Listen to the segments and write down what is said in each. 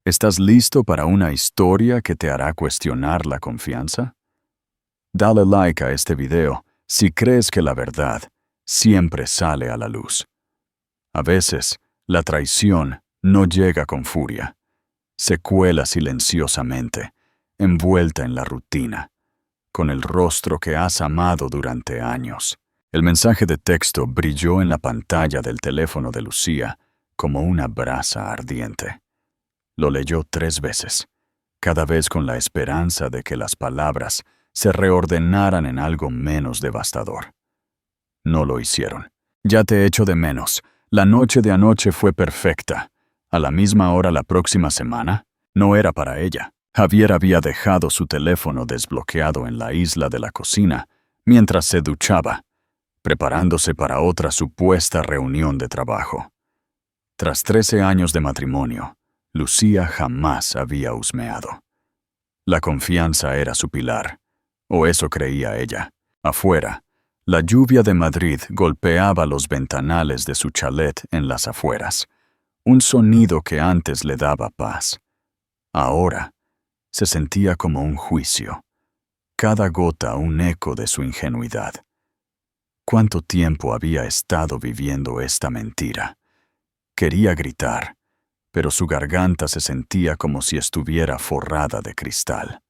¿Estás listo para una historia que te hará cuestionar la confianza? Dale like a este video si crees que la verdad siempre sale a la luz. A veces, la traición no llega con furia. Se cuela silenciosamente, envuelta en la rutina, con el rostro que has amado durante años. El mensaje de texto brilló en la pantalla del teléfono de Lucía como una brasa ardiente. Lo leyó 3 veces, cada vez con la esperanza de que las palabras se reordenaran en algo menos devastador. No lo hicieron. Ya te echo de menos. La noche de anoche fue perfecta. A la misma hora la próxima semana, no era para ella. Javier había dejado su teléfono desbloqueado en la isla de la cocina mientras se duchaba, preparándose para otra supuesta reunión de trabajo. Tras 13 años de matrimonio, Lucía jamás había husmeado. La confianza era su pilar, o eso creía ella. Afuera, la lluvia de Madrid golpeaba los ventanales de su chalet en las afueras, un sonido que antes le daba paz. Ahora, se sentía como un juicio, cada gota un eco de su ingenuidad. ¿Cuánto tiempo había estado viviendo esta mentira? Quería gritar, pero su garganta se sentía como si estuviera forrada de cristal.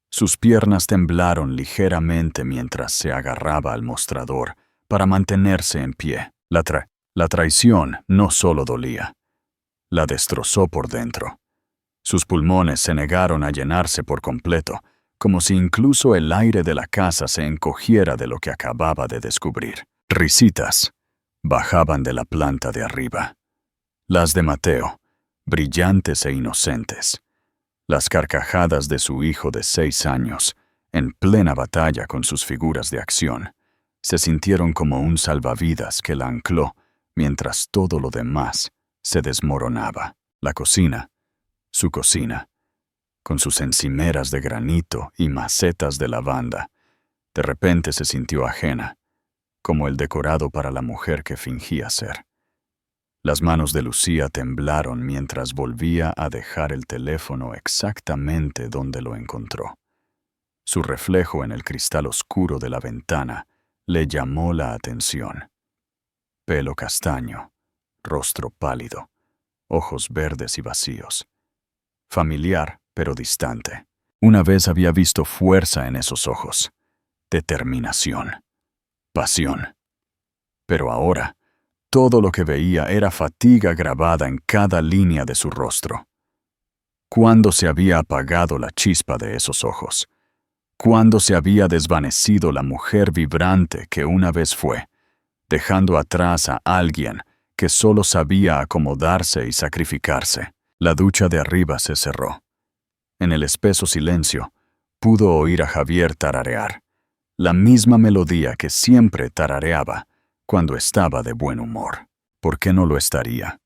Sus piernas temblaron ligeramente mientras se agarraba al mostrador para mantenerse en pie. La traición no solo dolía, la destrozó por dentro. Sus pulmones se negaron a llenarse por completo, como si incluso el aire de la casa se encogiera de lo que acababa de descubrir. Risitas bajaban de la planta de arriba. Las de Mateo, brillantes e inocentes. Las carcajadas de su hijo de 6 años, en plena batalla con sus figuras de acción, se sintieron como un salvavidas que la ancló mientras todo lo demás se desmoronaba. La cocina, su cocina, con sus encimeras de granito y macetas de lavanda, de repente se sintió ajena, como el decorado para la mujer que fingía ser. Las manos de Lucía temblaron mientras volvía a dejar el teléfono exactamente donde lo encontró. Su reflejo en el cristal oscuro de la ventana le llamó la atención. Pelo castaño, rostro pálido, ojos verdes y vacíos. Familiar, pero distante. Una vez había visto fuerza en esos ojos, determinación, pasión. Pero ahora, todo lo que veía era fatiga grabada en cada línea de su rostro. ¿Cuándo se había apagado la chispa de esos ojos? ¿Cuándo se había desvanecido la mujer vibrante que una vez fue, dejando atrás a alguien que solo sabía acomodarse y sacrificarse? La ducha de arriba se cerró. En el espeso silencio, pudo oír a Javier tararear, la misma melodía que siempre tarareaba cuando estaba de buen humor. ¿Por qué no lo estaría?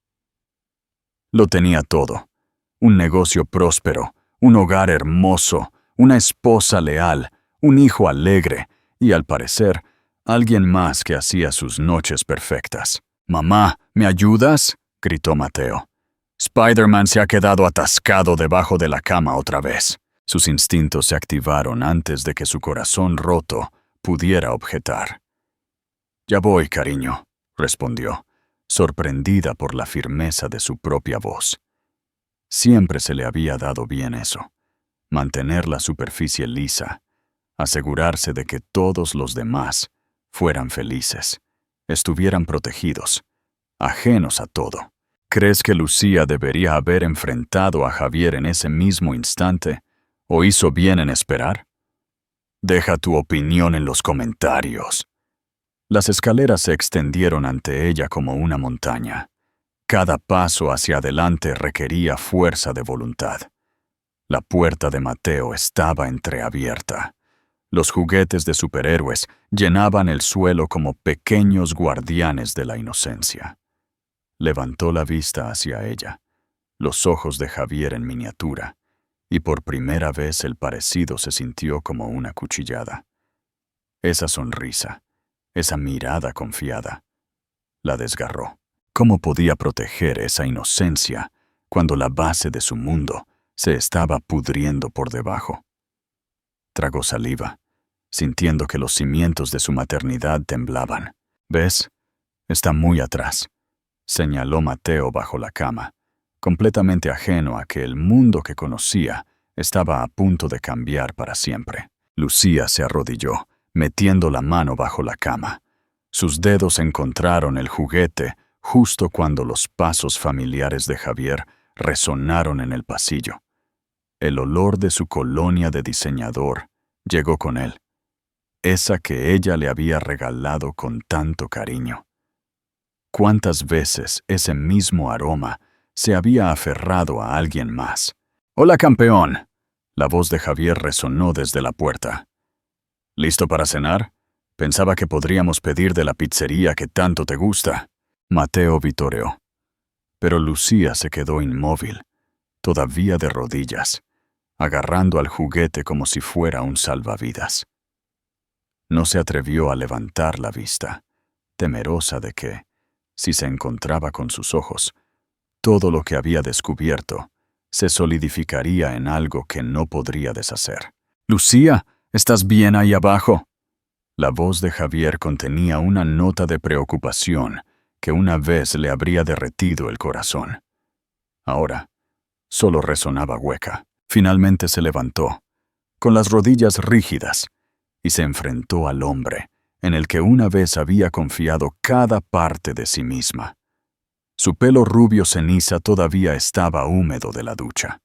Lo tenía todo. Un negocio próspero, un hogar hermoso, una esposa leal, un hijo alegre y, al parecer, alguien más que hacía sus noches perfectas. «Mamá, ¿me ayudas?», gritó Mateo. «Spider-Man se ha quedado atascado debajo de la cama otra vez». Sus instintos se activaron antes de que su corazón roto pudiera objetar. «Ya voy, cariño», respondió, sorprendida por la firmeza de su propia voz. Siempre se le había dado bien eso, mantener la superficie lisa, asegurarse de que todos los demás fueran felices, estuvieran protegidos, ajenos a todo. ¿Crees que Lucía debería haber enfrentado a Javier en ese mismo instante, o hizo bien en esperar? Deja tu opinión en los comentarios. Las escaleras se extendieron ante ella como una montaña. Cada paso hacia adelante requería fuerza de voluntad. La puerta de Mateo estaba entreabierta. Los juguetes de superhéroes llenaban el suelo como pequeños guardianes de la inocencia. Levantó la vista hacia ella, los ojos de Javier en miniatura, y por primera vez el parecido se sintió como una cuchillada. Esa sonrisa, esa mirada confiada, la desgarró. ¿Cómo podía proteger esa inocencia cuando la base de su mundo se estaba pudriendo por debajo. Tragó saliva, sintiendo que los cimientos de su maternidad temblaban. «¿Ves? Está muy atrás», señaló Mateo bajo la cama, completamente ajeno a que el mundo que conocía estaba a punto de cambiar para siempre. Lucía se arrodilló, metiendo la mano bajo la cama. Sus dedos encontraron el juguete justo cuando los pasos familiares de Javier resonaron en el pasillo. El olor de su colonia de diseñador llegó con él, esa que ella le había regalado con tanto cariño. ¿Cuántas veces ese mismo aroma se había aferrado a alguien más? «¡Hola, campeón!», la voz de Javier resonó desde la puerta. «¿Listo para cenar? Pensaba que podríamos pedir de la pizzería que tanto te gusta». Mateo vitoreó. Pero Lucía se quedó inmóvil, todavía de rodillas, agarrando al juguete como si fuera un salvavidas. No se atrevió a levantar la vista, temerosa de que, si se encontraba con sus ojos, todo lo que había descubierto se solidificaría en algo que no podría deshacer. «Lucía, ¿estás bien ahí abajo?». La voz de Javier contenía una nota de preocupación que una vez le habría derretido el corazón. Ahora, solo resonaba hueca. Finalmente se levantó, con las rodillas rígidas, y se enfrentó al hombre en el que una vez había confiado cada parte de sí misma. Su pelo rubio ceniza todavía estaba húmedo de la ducha.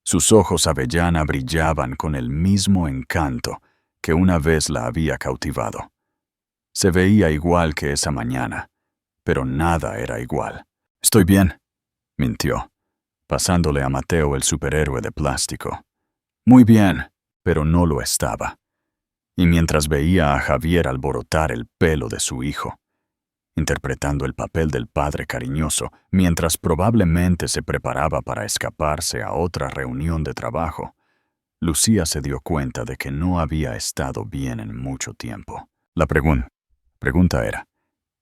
Sus ojos avellana brillaban con el mismo encanto que una vez la había cautivado. Se veía igual que esa mañana, pero nada era igual. «Estoy bien», mintió, pasándole a Mateo el superhéroe de plástico. «Muy bien», pero no lo estaba. Y mientras veía a Javier alborotar el pelo de su hijo, interpretando el papel del padre cariñoso, mientras probablemente se preparaba para escaparse a otra reunión de trabajo, Lucía se dio cuenta de que no había estado bien en mucho tiempo. La pregunta era,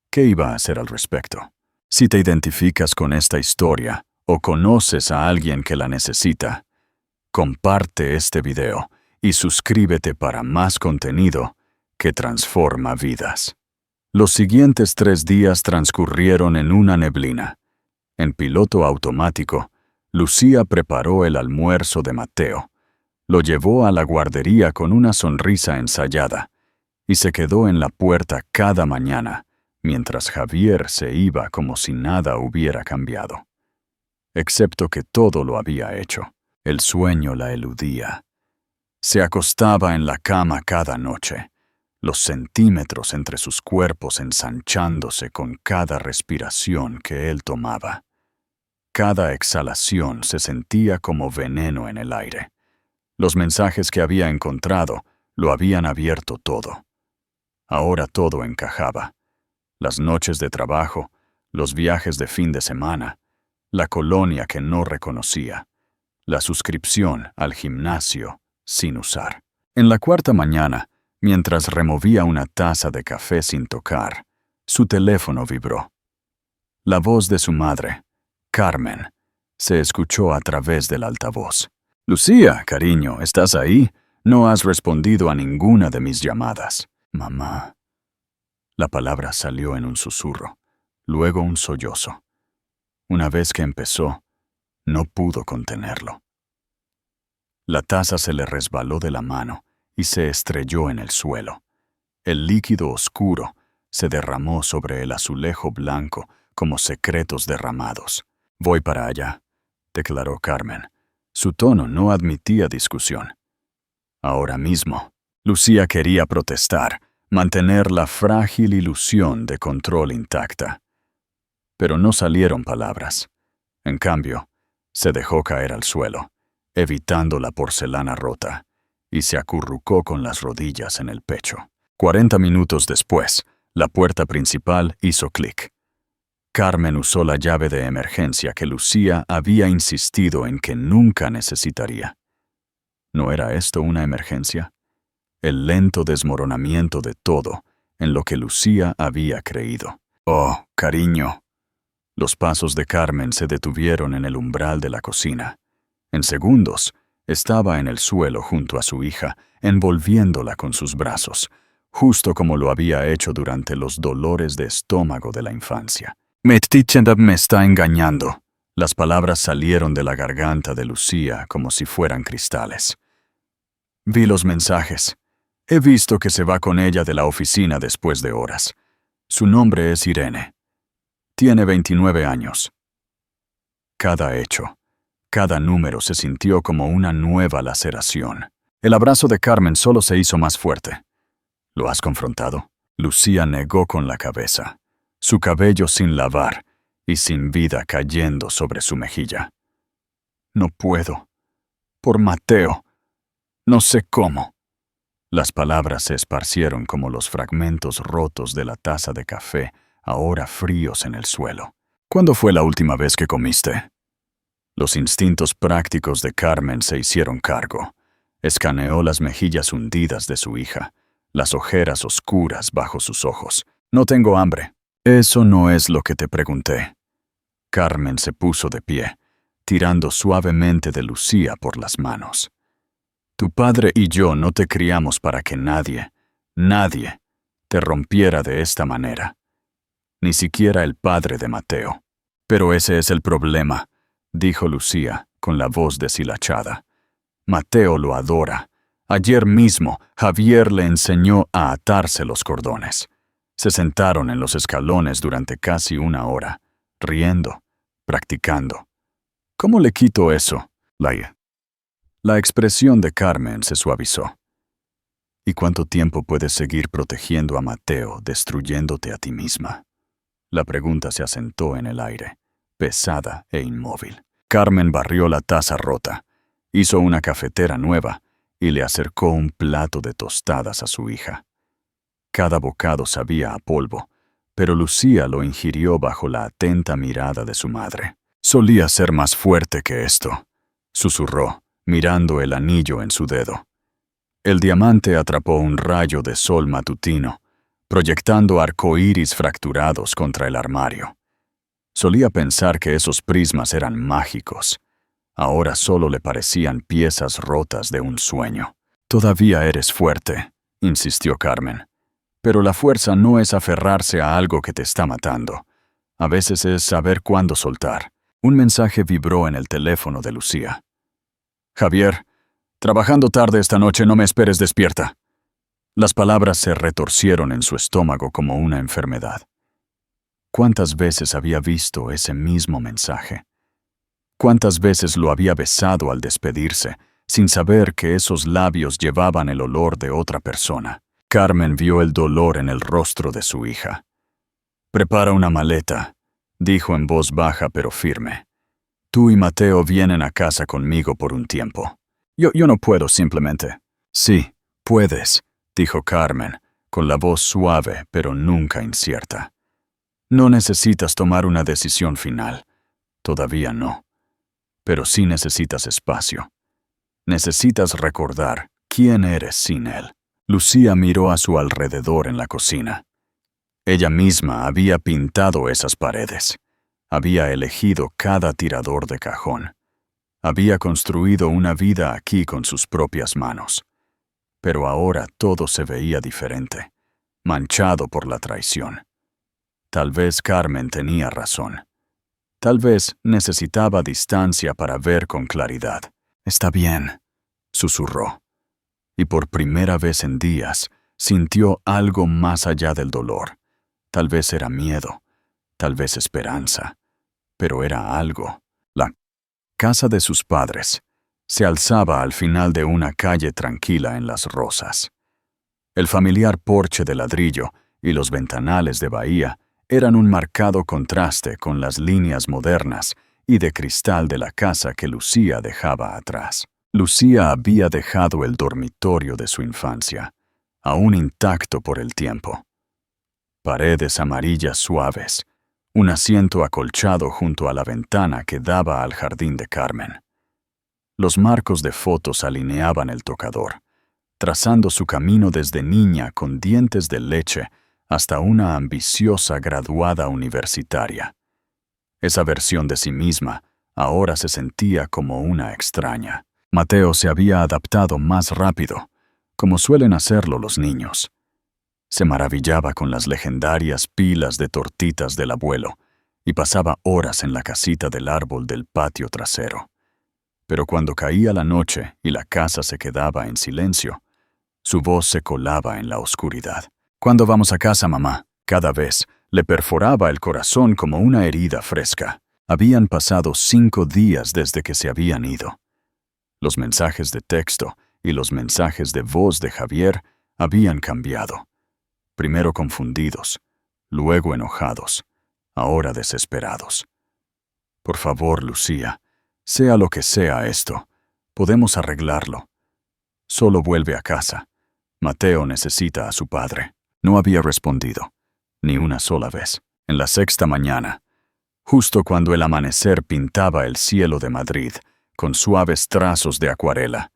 ¿qué iba a hacer al respecto? Si te identificas con esta historia o conoces a alguien que la necesita, comparte este video y suscríbete para más contenido que transforma vidas. Los siguientes 3 días transcurrieron en una neblina. En piloto automático, Lucía preparó el almuerzo de Mateo, lo llevó a la guardería con una sonrisa ensayada y se quedó en la puerta cada mañana, mientras Javier se iba como si nada hubiera cambiado. Excepto que todo lo había hecho. El sueño la eludía. Se acostaba en la cama cada noche, los centímetros entre sus cuerpos ensanchándose con cada respiración que él tomaba. Cada exhalación se sentía como veneno en el aire. Los mensajes que había encontrado lo habían abierto todo. Ahora todo encajaba. Las noches de trabajo, los viajes de fin de semana, la colonia que no reconocía, la suscripción al gimnasio sin usar. En la 4ª mañana, mientras removía una taza de café sin tocar, su teléfono vibró. La voz de su madre, Carmen, se escuchó a través del altavoz. «Lucía, cariño, ¿estás ahí? No has respondido a ninguna de mis llamadas». «Mamá». La palabra salió en un susurro, luego un sollozo. Una vez que empezó, no pudo contenerlo. La taza se le resbaló de la mano y se estrelló en el suelo. El líquido oscuro se derramó sobre el azulejo blanco como secretos derramados. «Voy para allá», declaró Carmen. Su tono no admitía discusión. Ahora mismo, Lucía quería protestar, mantener la frágil ilusión de control intacta. Pero no salieron palabras. En cambio, se dejó caer al suelo, evitando la porcelana rota, y se acurrucó con las rodillas en el pecho. 40 minutos después, la puerta principal hizo clic. Carmen usó la llave de emergencia que Lucía había insistido en que nunca necesitaría. ¿No era esto una emergencia? El lento desmoronamiento de todo en lo que Lucía había creído. «Oh, cariño». Los pasos de Carmen se detuvieron en el umbral de la cocina. En segundos, estaba en el suelo junto a su hija, envolviéndola con sus brazos, justo como lo había hecho durante los dolores de estómago de la infancia. Mettichendab me está engañando. Las palabras salieron de la garganta de Lucía como si fueran cristales. Vi los mensajes. He visto que se va con ella de la oficina después de horas. Su nombre es Irene. Tiene 29 años. Cada hecho, cada número se sintió como una nueva laceración. El abrazo de Carmen solo se hizo más fuerte. ¿Lo has confrontado? Lucía negó con la cabeza, su cabello sin lavar y sin vida cayendo sobre su mejilla. No puedo. Por Mateo. No sé cómo. Las palabras se esparcieron como los fragmentos rotos de la taza de café, ahora fríos en el suelo. ¿Cuándo fue la última vez que comiste? Los instintos prácticos de Carmen se hicieron cargo. Escaneó las mejillas hundidas de su hija, las ojeras oscuras bajo sus ojos. No tengo hambre. Eso no es lo que te pregunté. Carmen se puso de pie, tirando suavemente de Lucía por las manos. Tu padre y yo no te criamos para que nadie te rompiera de esta manera. Ni siquiera el padre de Mateo. Pero ese es el problema, dijo Lucía, con la voz deshilachada. Mateo lo adora. Ayer mismo, Javier le enseñó a atarse los cordones. Se sentaron en los escalones durante casi una hora, riendo, practicando. ¿Cómo le quito eso? La expresión de Carmen se suavizó. ¿Y cuánto tiempo puedes seguir protegiendo a Mateo, destruyéndote a ti misma? La pregunta se asentó en el aire, pesada e inmóvil. Carmen barrió la taza rota, hizo una cafetera nueva y le acercó un plato de tostadas a su hija. Cada bocado sabía a polvo, pero Lucía lo ingirió bajo la atenta mirada de su madre. Solía ser más fuerte que esto, susurró, mirando el anillo en su dedo. El diamante atrapó un rayo de sol matutino, proyectando arcoíris fracturados contra el armario. Solía pensar que esos prismas eran mágicos. Ahora solo le parecían piezas rotas de un sueño. Todavía eres fuerte, insistió Carmen. Pero la fuerza no es aferrarse a algo que te está matando. A veces es saber cuándo soltar. Un mensaje vibró en el teléfono de Lucía. Javier, trabajando tarde esta noche, no me esperes despierta. Las palabras se retorcieron en su estómago como una enfermedad. ¿Cuántas veces había visto ese mismo mensaje? ¿Cuántas veces lo había besado al despedirse, sin saber que esos labios llevaban el olor de otra persona? Carmen vio el dolor en el rostro de su hija. Prepara una maleta, dijo en voz baja pero firme. Tú y Mateo vienen a casa conmigo por un tiempo. Yo no puedo simplemente. Sí, puedes, dijo Carmen, con la voz suave pero nunca incierta. No necesitas tomar una decisión final. Todavía no. Pero sí necesitas espacio. Necesitas recordar quién eres sin él. Lucía miró a su alrededor en la cocina. Ella misma había pintado esas paredes. Había elegido cada tirador de cajón. Había construido una vida aquí con sus propias manos. Pero ahora todo se veía diferente, manchado por la traición. Tal vez Carmen tenía razón. Tal vez necesitaba distancia para ver con claridad. Está bien, susurró. Y por primera vez en días sintió algo más allá del dolor. Tal vez era miedo, tal vez esperanza, pero era algo. La casa de sus padres se alzaba al final de una calle tranquila en Las Rosas. El familiar porche de ladrillo y los ventanales de bahía eran un marcado contraste con las líneas modernas y de cristal de la casa que Lucía dejaba atrás. Lucía había dejado el dormitorio de su infancia, aún intacto por el tiempo. Paredes amarillas suaves, un asiento acolchado junto a la ventana que daba al jardín de Carmen. Los marcos de fotos alineaban el tocador, trazando su camino desde niña con dientes de leche hasta una ambiciosa graduada universitaria. Esa versión de sí misma ahora se sentía como una extraña. Mateo se había adaptado más rápido, como suelen hacerlo los niños. Se maravillaba con las legendarias pilas de tortitas del abuelo y pasaba horas en la casita del árbol del patio trasero. Pero cuando caía la noche y la casa se quedaba en silencio, su voz se colaba en la oscuridad. «¿Cuándo vamos a casa, mamá?» Cada vez le perforaba el corazón como una herida fresca. Habían pasado 5 días desde que se habían ido. Los mensajes de texto y los mensajes de voz de Javier habían cambiado. Primero confundidos, luego enojados, ahora desesperados. «Por favor, Lucía, sea lo que sea esto, podemos arreglarlo. Solo vuelve a casa. Mateo necesita a su padre». No había respondido, ni una sola vez. En la 6ª mañana, justo cuando el amanecer pintaba el cielo de Madrid con suaves trazos de acuarela,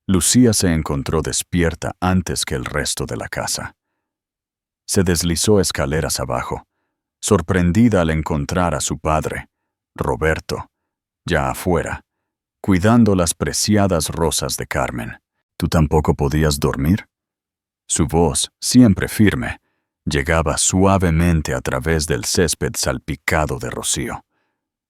Lucía se encontró despierta antes que el resto de la casa. Se deslizó escaleras abajo, sorprendida al encontrar a su padre, Roberto, ya afuera, cuidando las preciadas rosas de Carmen. «¿Tú tampoco podías dormir?» Su voz, siempre firme, llegaba suavemente a través del césped salpicado de rocío.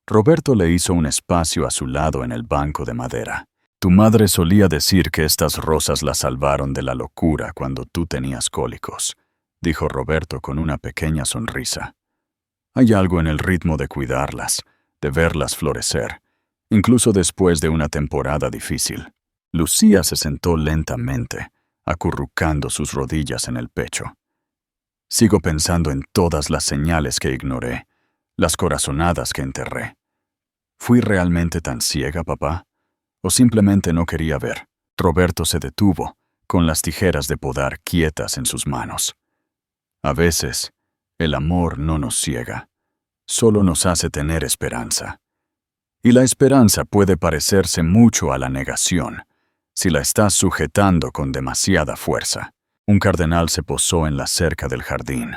Roberto le hizo un espacio a su lado en el banco de madera. «Tu madre solía decir que estas rosas la salvaron de la locura cuando tú tenías cólicos», dijo Roberto con una pequeña sonrisa. «Hay algo en el ritmo de cuidarlas, de verlas florecer, incluso después de una temporada difícil». Lucía se sentó lentamente, acurrucando sus rodillas en el pecho. «Sigo pensando en todas las señales que ignoré, las corazonadas que enterré. ¿Fui realmente tan ciega, papá? ¿O simplemente no quería ver?» Roberto se detuvo, con las tijeras de podar quietas en sus manos. «A veces, el amor no nos ciega, solo nos hace tener esperanza. Y la esperanza puede parecerse mucho a la negación, si la estás sujetando con demasiada fuerza». Un cardenal se posó en la cerca del jardín,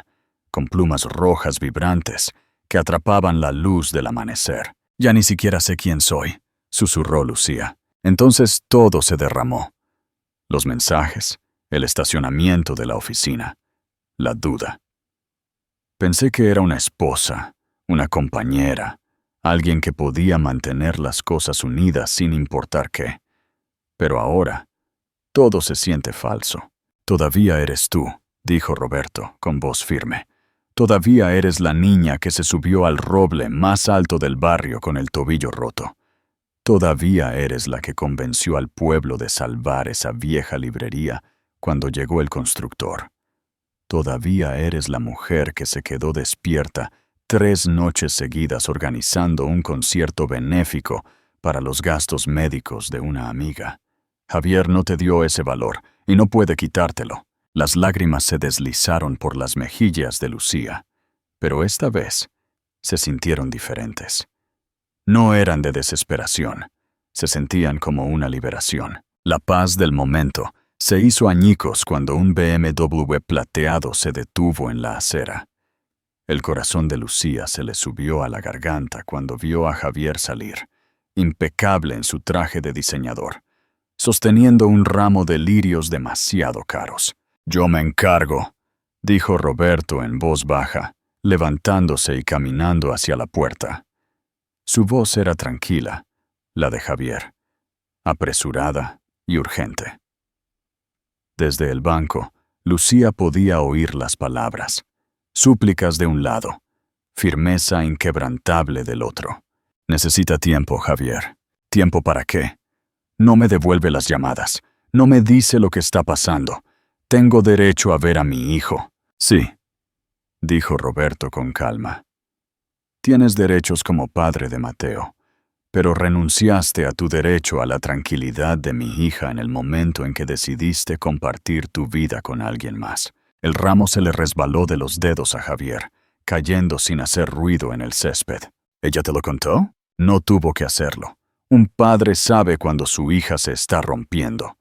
con plumas rojas vibrantes que atrapaban la luz del amanecer. «Ya ni siquiera sé quién soy», susurró Lucía. Entonces todo se derramó. Los mensajes, el estacionamiento de la oficina, la duda. «Pensé que era una esposa, una compañera, alguien que podía mantener las cosas unidas sin importar qué. Pero ahora, todo se siente falso». «Todavía eres tú», dijo Roberto, con voz firme. «Todavía eres la niña que se subió al roble más alto del barrio con el tobillo roto. Todavía eres la que convenció al pueblo de salvar esa vieja librería cuando llegó el constructor. Todavía eres la mujer que se quedó despierta 3 noches seguidas organizando un concierto benéfico para los gastos médicos de una amiga. Javier no te dio ese valor y no puede quitártelo». Las lágrimas se deslizaron por las mejillas de Lucía, pero esta vez se sintieron diferentes. No eran de desesperación, se sentían como una liberación. La paz del momento se hizo añicos cuando un BMW plateado se detuvo en la acera. El corazón de Lucía se le subió a la garganta cuando vio a Javier salir, impecable en su traje de diseñador, sosteniendo un ramo de lirios demasiado caros. «Yo me encargo», dijo Roberto en voz baja, levantándose y caminando hacia la puerta. Su voz era tranquila, la de Javier, apresurada y urgente. Desde el banco, Lucía podía oír las palabras, súplicas de un lado, firmeza inquebrantable del otro. «Necesita tiempo, Javier». «¿Tiempo para qué? No me devuelve las llamadas, no me dice lo que está pasando. Tengo derecho a ver a mi hijo». «Sí», dijo Roberto con calma. «Tienes derechos como padre de Mateo, pero renunciaste a tu derecho a la tranquilidad de mi hija en el momento en que decidiste compartir tu vida con alguien más». El ramo se le resbaló de los dedos a Javier, cayendo sin hacer ruido en el césped. «¿Ella te lo contó?» «No tuvo que hacerlo. Un padre sabe cuando su hija se está rompiendo.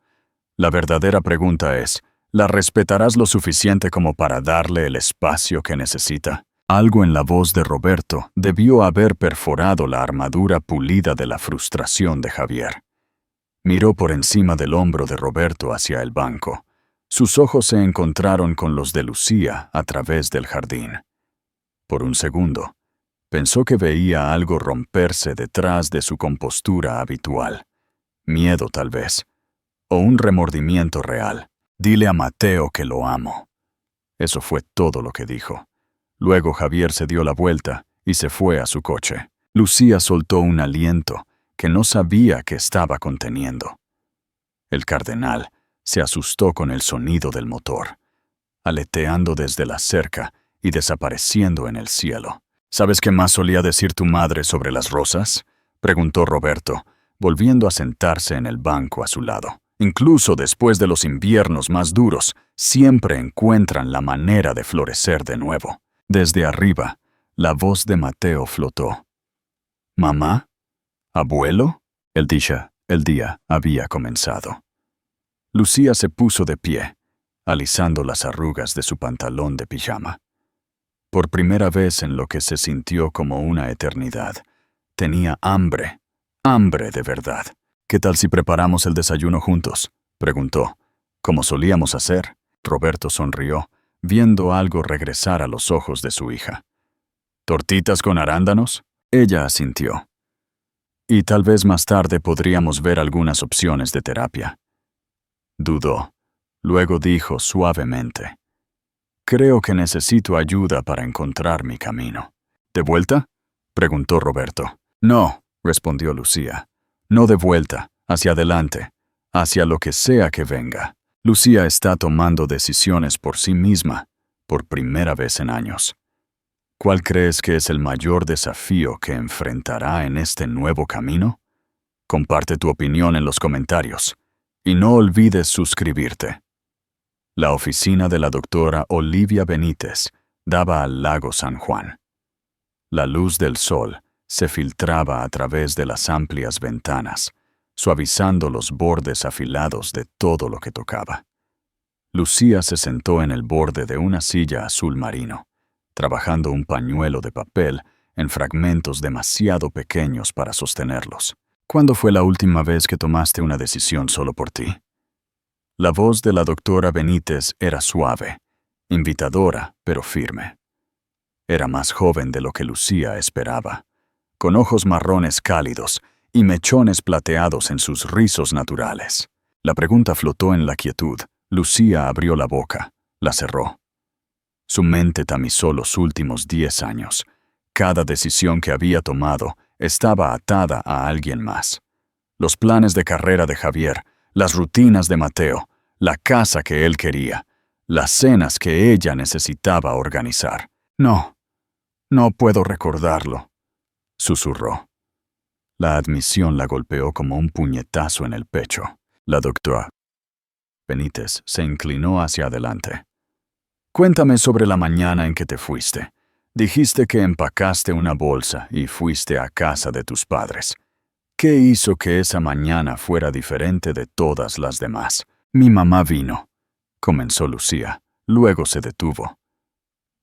La verdadera pregunta es, ¿la respetarás lo suficiente como para darle el espacio que necesita?» Algo en la voz de Roberto debió haber perforado la armadura pulida de la frustración de Javier. Miró por encima del hombro de Roberto hacia el banco. Sus ojos se encontraron con los de Lucía a través del jardín. Por un segundo, pensó que veía algo romperse detrás de su compostura habitual. Miedo, tal vez, o un remordimiento real. Dile a Mateo que lo amo. Eso fue todo lo que dijo. Luego Javier se dio la vuelta y se fue a su coche. Lucía soltó un aliento que no sabía que estaba conteniendo. El cardenal se asustó con el sonido del motor, aleteando desde la cerca y desapareciendo en el cielo. ¿Sabes qué más solía decir tu madre sobre las rosas?, preguntó Roberto, volviendo a sentarse en el banco a su lado. Incluso después de los inviernos más duros, siempre encuentran la manera de florecer de nuevo. Desde arriba, la voz de Mateo flotó. ¿Mamá? ¿Abuelo? El día había comenzado. Lucía se puso de pie, alisando las arrugas de su pantalón de pijama. Por primera vez en lo que se sintió como una eternidad, tenía hambre de verdad. ¿Qué tal si preparamos el desayuno juntos?, preguntó. Como solíamos hacer. Roberto sonrió, viendo algo regresar a los ojos de su hija. ¿Tortitas con arándanos? Ella asintió. Y tal vez más tarde podríamos ver algunas opciones de terapia. Dudó. Luego dijo suavemente: creo que necesito ayuda para encontrar mi camino. ¿De vuelta?, preguntó Roberto. No, respondió Lucía. No de vuelta, hacia adelante, hacia lo que sea que venga. Lucía está tomando decisiones por sí misma, por primera vez en años. ¿Cuál crees que es el mayor desafío que enfrentará en este nuevo camino? Comparte tu opinión en los comentarios. Y no olvides suscribirte. La oficina de la doctora Olivia Benítez daba al lago San Juan. La luz del sol se filtraba a través de las amplias ventanas, suavizando los bordes afilados de todo lo que tocaba. Lucía se sentó en el borde de una silla azul marino, trabajando un pañuelo de papel en fragmentos demasiado pequeños para sostenerlos. ¿Cuándo fue la última vez que tomaste una decisión solo por ti? La voz de la doctora Benítez era suave, invitadora, pero firme. Era más joven de lo que Lucía esperaba, con ojos marrones cálidos y mechones plateados en sus rizos naturales. La pregunta flotó en la quietud. Lucía abrió la boca, la cerró. Su mente tamizó los últimos 10 años. Cada decisión que había tomado estaba atada a alguien más. Los planes de carrera de Javier, las rutinas de Mateo, la casa que él quería, las cenas que ella necesitaba organizar. No puedo recordarlo, susurró. La admisión la golpeó como un puñetazo en el pecho. La doctora Benítez se inclinó hacia adelante. Cuéntame sobre la mañana en que te fuiste. Dijiste que empacaste una bolsa y fuiste a casa de tus padres. ¿Qué hizo que esa mañana fuera diferente de todas las demás? Mi mamá vino, comenzó Lucía. Luego se detuvo.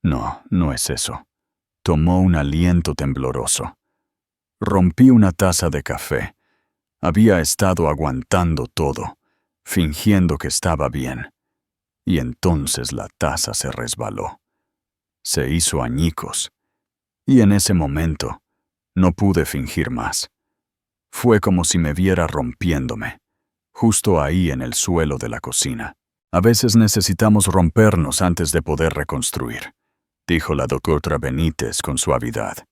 No es eso. Tomó un aliento tembloroso. Rompí una taza de café. Había estado aguantando todo, fingiendo que estaba bien. Y entonces la taza se resbaló. Se hizo añicos. Y en ese momento, no pude fingir más. Fue como si me viera rompiéndome, justo ahí en el suelo de la cocina. A veces necesitamos rompernos antes de poder reconstruir, dijo la doctora Benítez con suavidad.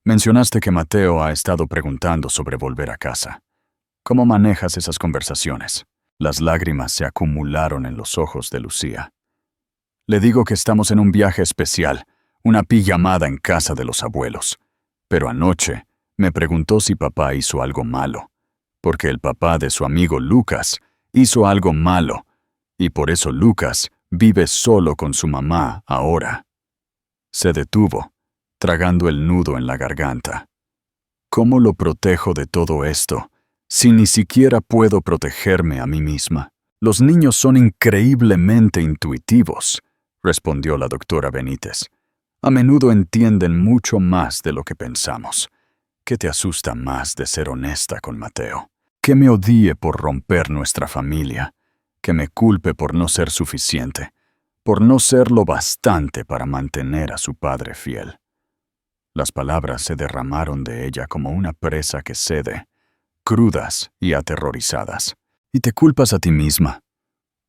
Mencionaste que Mateo ha estado preguntando sobre volver a casa. ¿Cómo manejas esas conversaciones? Las lágrimas se acumularon en los ojos de Lucía. Le digo que estamos en un viaje especial, una pijamada en casa de los abuelos. Pero anoche me preguntó si papá hizo algo malo, porque el papá de su amigo Lucas hizo algo malo, y por eso Lucas vive solo con su mamá ahora. Se detuvo, tragando el nudo en la garganta. ¿Cómo lo protejo de todo esto, si ni siquiera puedo protegerme a mí misma? Los niños son increíblemente intuitivos, respondió la doctora Benítez. A menudo entienden mucho más de lo que pensamos. ¿Qué te asusta más de ser honesta con Mateo? Que me odie por romper nuestra familia, que me culpe por no ser suficiente, por no ser lo bastante para mantener a su padre fiel. Las palabras se derramaron de ella como una presa que cede, crudas y aterrorizadas. ¿Y te culpas a ti misma?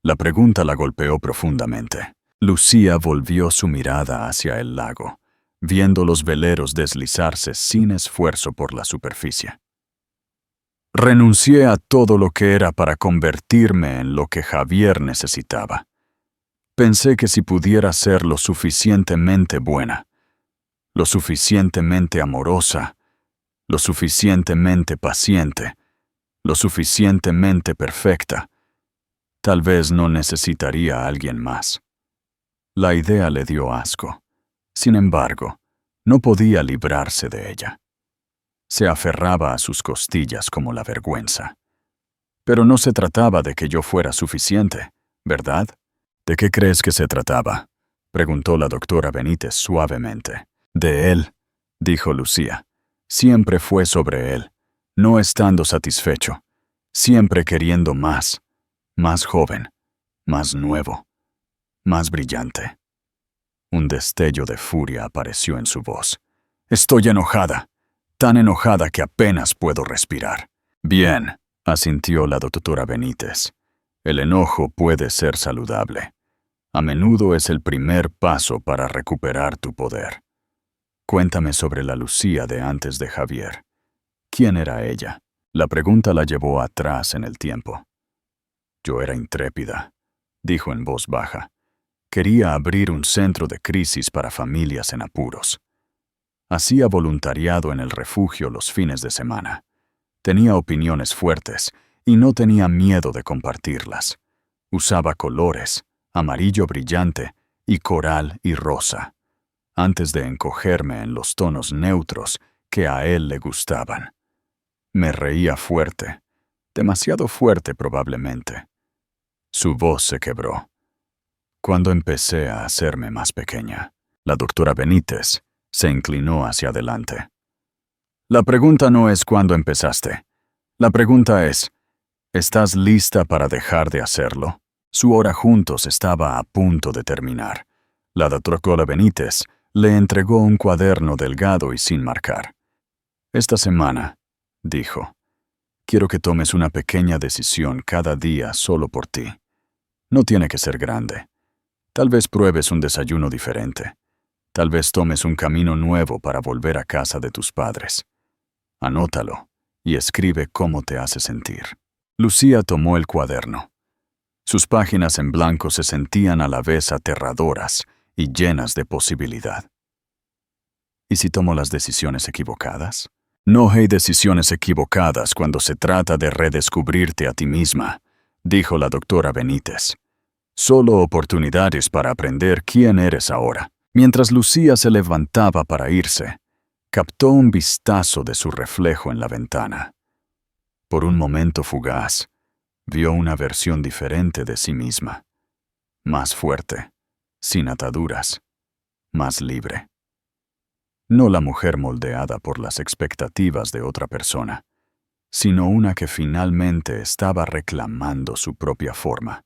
La pregunta la golpeó profundamente. Lucía volvió su mirada hacia el lago, viendo los veleros deslizarse sin esfuerzo por la superficie. Renuncié a todo lo que era para convertirme en lo que Javier necesitaba. Pensé que si pudiera ser lo suficientemente buena, lo suficientemente amorosa, lo suficientemente paciente, lo suficientemente perfecta, tal vez no necesitaría a alguien más. La idea le dio asco. Sin embargo, no podía librarse de ella. Se aferraba a sus costillas como la vergüenza. Pero no se trataba de que yo fuera suficiente, ¿verdad? ¿De qué crees que se trataba?, preguntó la doctora Benítez suavemente. De él, dijo Lucía. Siempre fue sobre él, no estando satisfecho, siempre queriendo más joven, más nuevo, más brillante. Un destello de furia apareció en su voz. Estoy enojada, tan enojada que apenas puedo respirar. Bien, asintió la doctora Benítez. El enojo puede ser saludable. A menudo es el primer paso para recuperar tu poder. Cuéntame sobre la Lucía de antes de Javier. ¿Quién era ella? La pregunta la llevó atrás en el tiempo. Yo era intrépida, dijo en voz baja. Quería abrir un centro de crisis para familias en apuros. Hacía voluntariado en el refugio los fines de semana. Tenía opiniones fuertes y no tenía miedo de compartirlas. Usaba colores, amarillo brillante y coral y rosa, antes de encogerme en los tonos neutros que a él le gustaban. Me reía fuerte, demasiado fuerte probablemente. Su voz se quebró. Cuando empecé a hacerme más pequeña, la doctora Benítez se inclinó hacia adelante. La pregunta no es cuándo empezaste. La pregunta es, ¿estás lista para dejar de hacerlo? Su hora juntos estaba a punto de terminar. La doctora Benítez le entregó un cuaderno delgado y sin marcar. Esta semana, dijo, quiero que tomes una pequeña decisión cada día solo por ti. No tiene que ser grande. Tal vez pruebes un desayuno diferente. Tal vez tomes un camino nuevo para volver a casa de tus padres. Anótalo y escribe cómo te hace sentir. Lucía tomó el cuaderno. Sus páginas en blanco se sentían a la vez aterradoras y llenas de posibilidad. ¿Y si tomo las decisiones equivocadas? No hay decisiones equivocadas cuando se trata de redescubrirte a ti misma, dijo la doctora Benítez. Solo oportunidades para aprender quién eres ahora. Mientras Lucía se levantaba para irse, captó un vistazo de su reflejo en la ventana. Por un momento fugaz, vio una versión diferente de sí misma. Más fuerte, sin ataduras, más libre. No la mujer moldeada por las expectativas de otra persona, sino una que finalmente estaba reclamando su propia forma.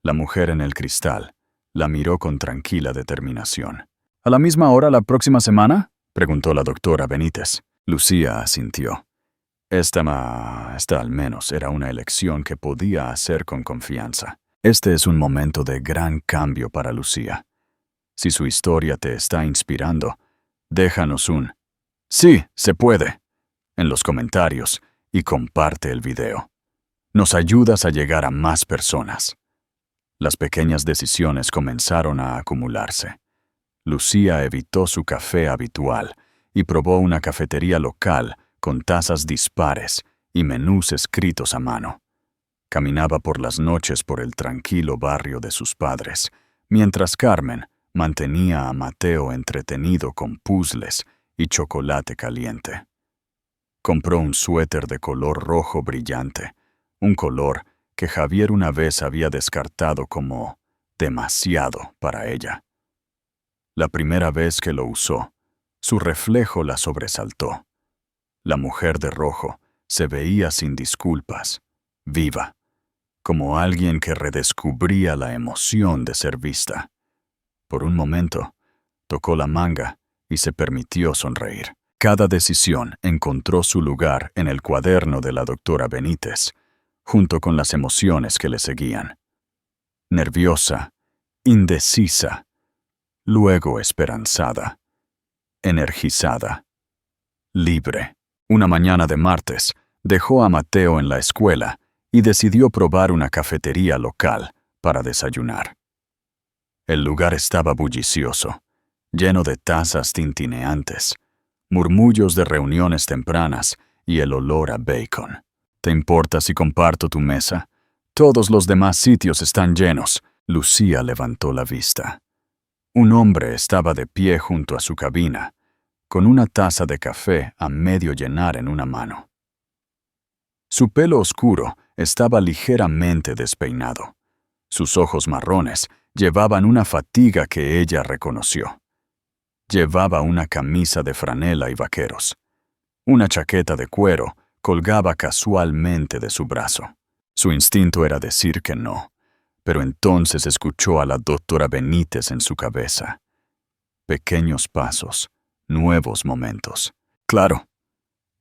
La mujer en el cristal la miró con tranquila determinación. ¿A la misma hora la próxima semana?, preguntó la doctora Benítez. Lucía asintió. Esta al menos era una elección que podía hacer con confianza. Este es un momento de gran cambio para Lucía. Si su historia te está inspirando, déjanos un «Sí, se puede» en los comentarios y comparte el video. Nos ayudas a llegar a más personas. Las pequeñas decisiones comenzaron a acumularse. Lucía evitó su café habitual y probó una cafetería local con tazas dispares y menús escritos a mano. Caminaba por las noches por el tranquilo barrio de sus padres, mientras Carmen mantenía a Mateo entretenido con puzzles y chocolate caliente. Compró un suéter de color rojo brillante, un color que Javier una vez había descartado como demasiado para ella. La primera vez que lo usó, su reflejo la sobresaltó. La mujer de rojo se veía sin disculpas, viva, como alguien que redescubría la emoción de ser vista. Por un momento, tocó la manga y se permitió sonreír. Cada decisión encontró su lugar en el cuaderno de la doctora Benítez, junto con las emociones que le seguían. Nerviosa, indecisa, luego esperanzada, energizada, libre. Una mañana de martes, dejó a Mateo en la escuela y decidió probar una cafetería local para desayunar. El lugar estaba bullicioso, lleno de tazas tintineantes, murmullos de reuniones tempranas y el olor a bacon. ¿Te importa si comparto tu mesa? Todos los demás sitios están llenos. Lucía levantó la vista. Un hombre estaba de pie junto a su cabina, con una taza de café a medio llenar en una mano. Su pelo oscuro estaba ligeramente despeinado. Sus ojos marrones llevaban una fatiga que ella reconoció. Llevaba una camisa de franela y vaqueros. Una chaqueta de cuero colgaba casualmente de su brazo. Su instinto era decir que no, pero entonces escuchó a la doctora Benítez en su cabeza. Pequeños pasos, nuevos momentos. Claro,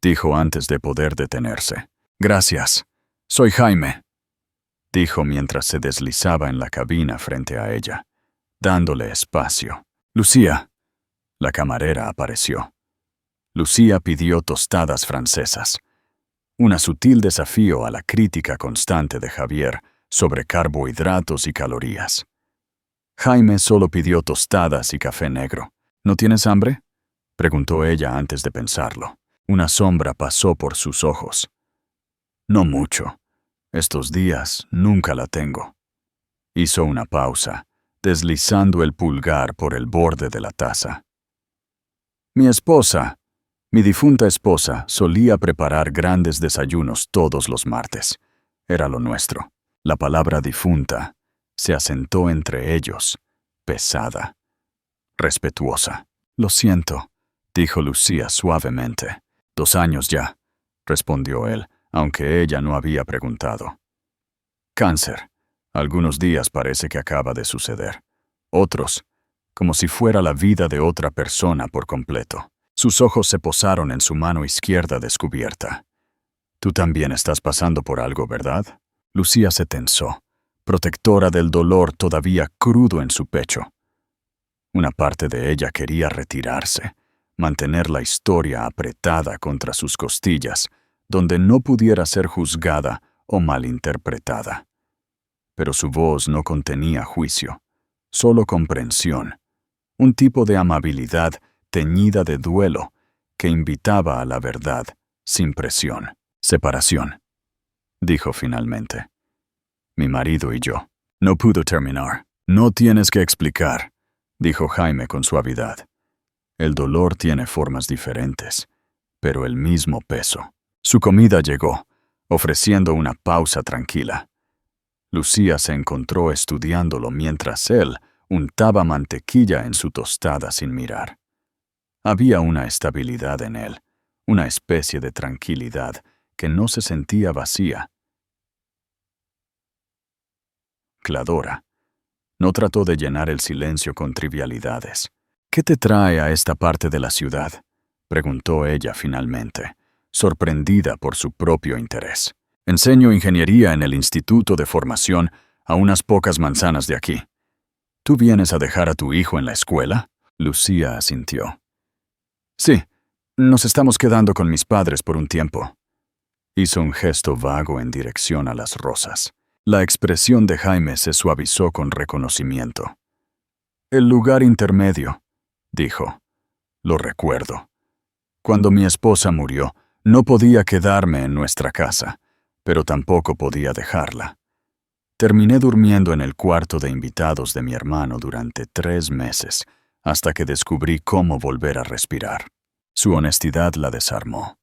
dijo antes de poder detenerse. Gracias. Soy Jaime, dijo mientras se deslizaba en la cabina frente a ella, dándole espacio. Lucía. La camarera apareció. Lucía pidió tostadas francesas. Un sutil desafío a la crítica constante de Javier sobre carbohidratos y calorías. Jaime solo pidió tostadas y café negro. ¿No tienes hambre?, preguntó ella antes de pensarlo. Una sombra pasó por sus ojos. No mucho. Estos días nunca la tengo. Hizo una pausa, deslizando el pulgar por el borde de la taza. Mi difunta esposa, solía preparar grandes desayunos todos los martes. Era lo nuestro. La palabra difunta se asentó entre ellos, pesada, respetuosa. Lo siento, dijo Lucía suavemente. 2 años ya, respondió él, aunque ella no había preguntado. Cáncer. Algunos días parece que acaba de suceder. Otros, como si fuera la vida de otra persona por completo. Sus ojos se posaron en su mano izquierda descubierta. Tú también estás pasando por algo, ¿verdad? Lucía se tensó, protectora del dolor todavía crudo en su pecho. Una parte de ella quería retirarse, mantener la historia apretada contra sus costillas, donde no pudiera ser juzgada o malinterpretada. Pero su voz no contenía juicio, solo comprensión, un tipo de amabilidad teñida de duelo que invitaba a la verdad sin presión. Separación, dijo finalmente. Mi marido y yo. No pudo terminar. No tienes que explicar, dijo Jaime con suavidad. El dolor tiene formas diferentes, pero el mismo peso. Su comida llegó, ofreciendo una pausa tranquila. Lucía se encontró estudiándolo mientras él untaba mantequilla en su tostada sin mirar. Había una estabilidad en él, una especie de tranquilidad que no se sentía vacía. Cladora. No trató de llenar el silencio con trivialidades. ¿Qué te trae a esta parte de la ciudad?, preguntó ella finalmente, sorprendida por su propio interés. Enseño ingeniería en el Instituto de Formación a unas pocas manzanas de aquí. ¿Tú vienes a dejar a tu hijo en la escuela? Lucía asintió. Sí, nos estamos quedando con mis padres por un tiempo. Hizo un gesto vago en dirección a las rosas. La expresión de Jaime se suavizó con reconocimiento. El lugar intermedio, dijo. Lo recuerdo. Cuando mi esposa murió, no podía quedarme en nuestra casa, pero tampoco podía dejarla. Terminé durmiendo en el cuarto de invitados de mi hermano durante 3 meses, hasta que descubrí cómo volver a respirar. Su honestidad la desarmó.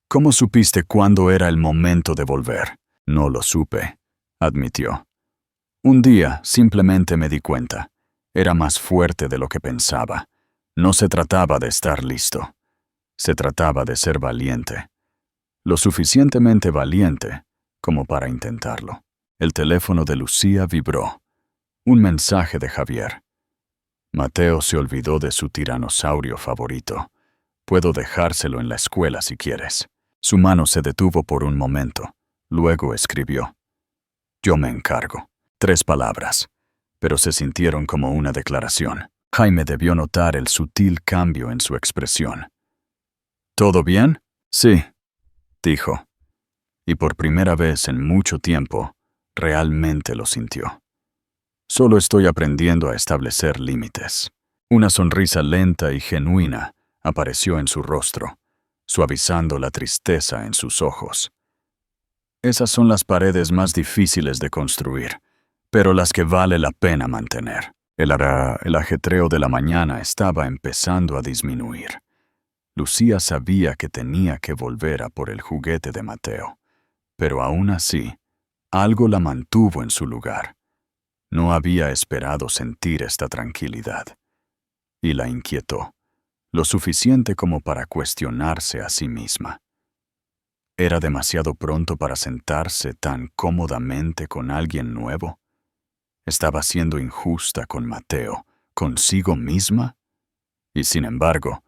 ¿Cómo supiste cuándo era el momento de volver? No lo supe, admitió. Un día simplemente me di cuenta. Era más fuerte de lo que pensaba. No se trataba de estar listo. Se trataba de ser valiente. Lo suficientemente valiente como para intentarlo. El teléfono de Lucía vibró. Un mensaje de Javier. Mateo se olvidó de su tiranosaurio favorito. Puedo dejárselo en la escuela si quieres. Su mano se detuvo por un momento. Luego escribió. Yo me encargo. 3 palabras, pero se sintieron como una declaración. Jaime debió notar el sutil cambio en su expresión. ¿Todo bien? Sí, dijo. Y por primera vez en mucho tiempo, realmente lo sintió. Solo estoy aprendiendo a establecer límites. Una sonrisa lenta y genuina apareció en su rostro, suavizando la tristeza en sus ojos. Esas son las paredes más difíciles de construir, pero las que vale la pena mantener. El ajetreo de la mañana estaba empezando a disminuir. Lucía sabía que tenía que volver a por el juguete de Mateo, pero aún así, algo la mantuvo en su lugar. No había esperado sentir esta tranquilidad, y la inquietó, lo suficiente como para cuestionarse a sí misma. ¿Era demasiado pronto para sentarse tan cómodamente con alguien nuevo? ¿Estaba siendo injusta con Mateo, consigo misma? Y sin embargo,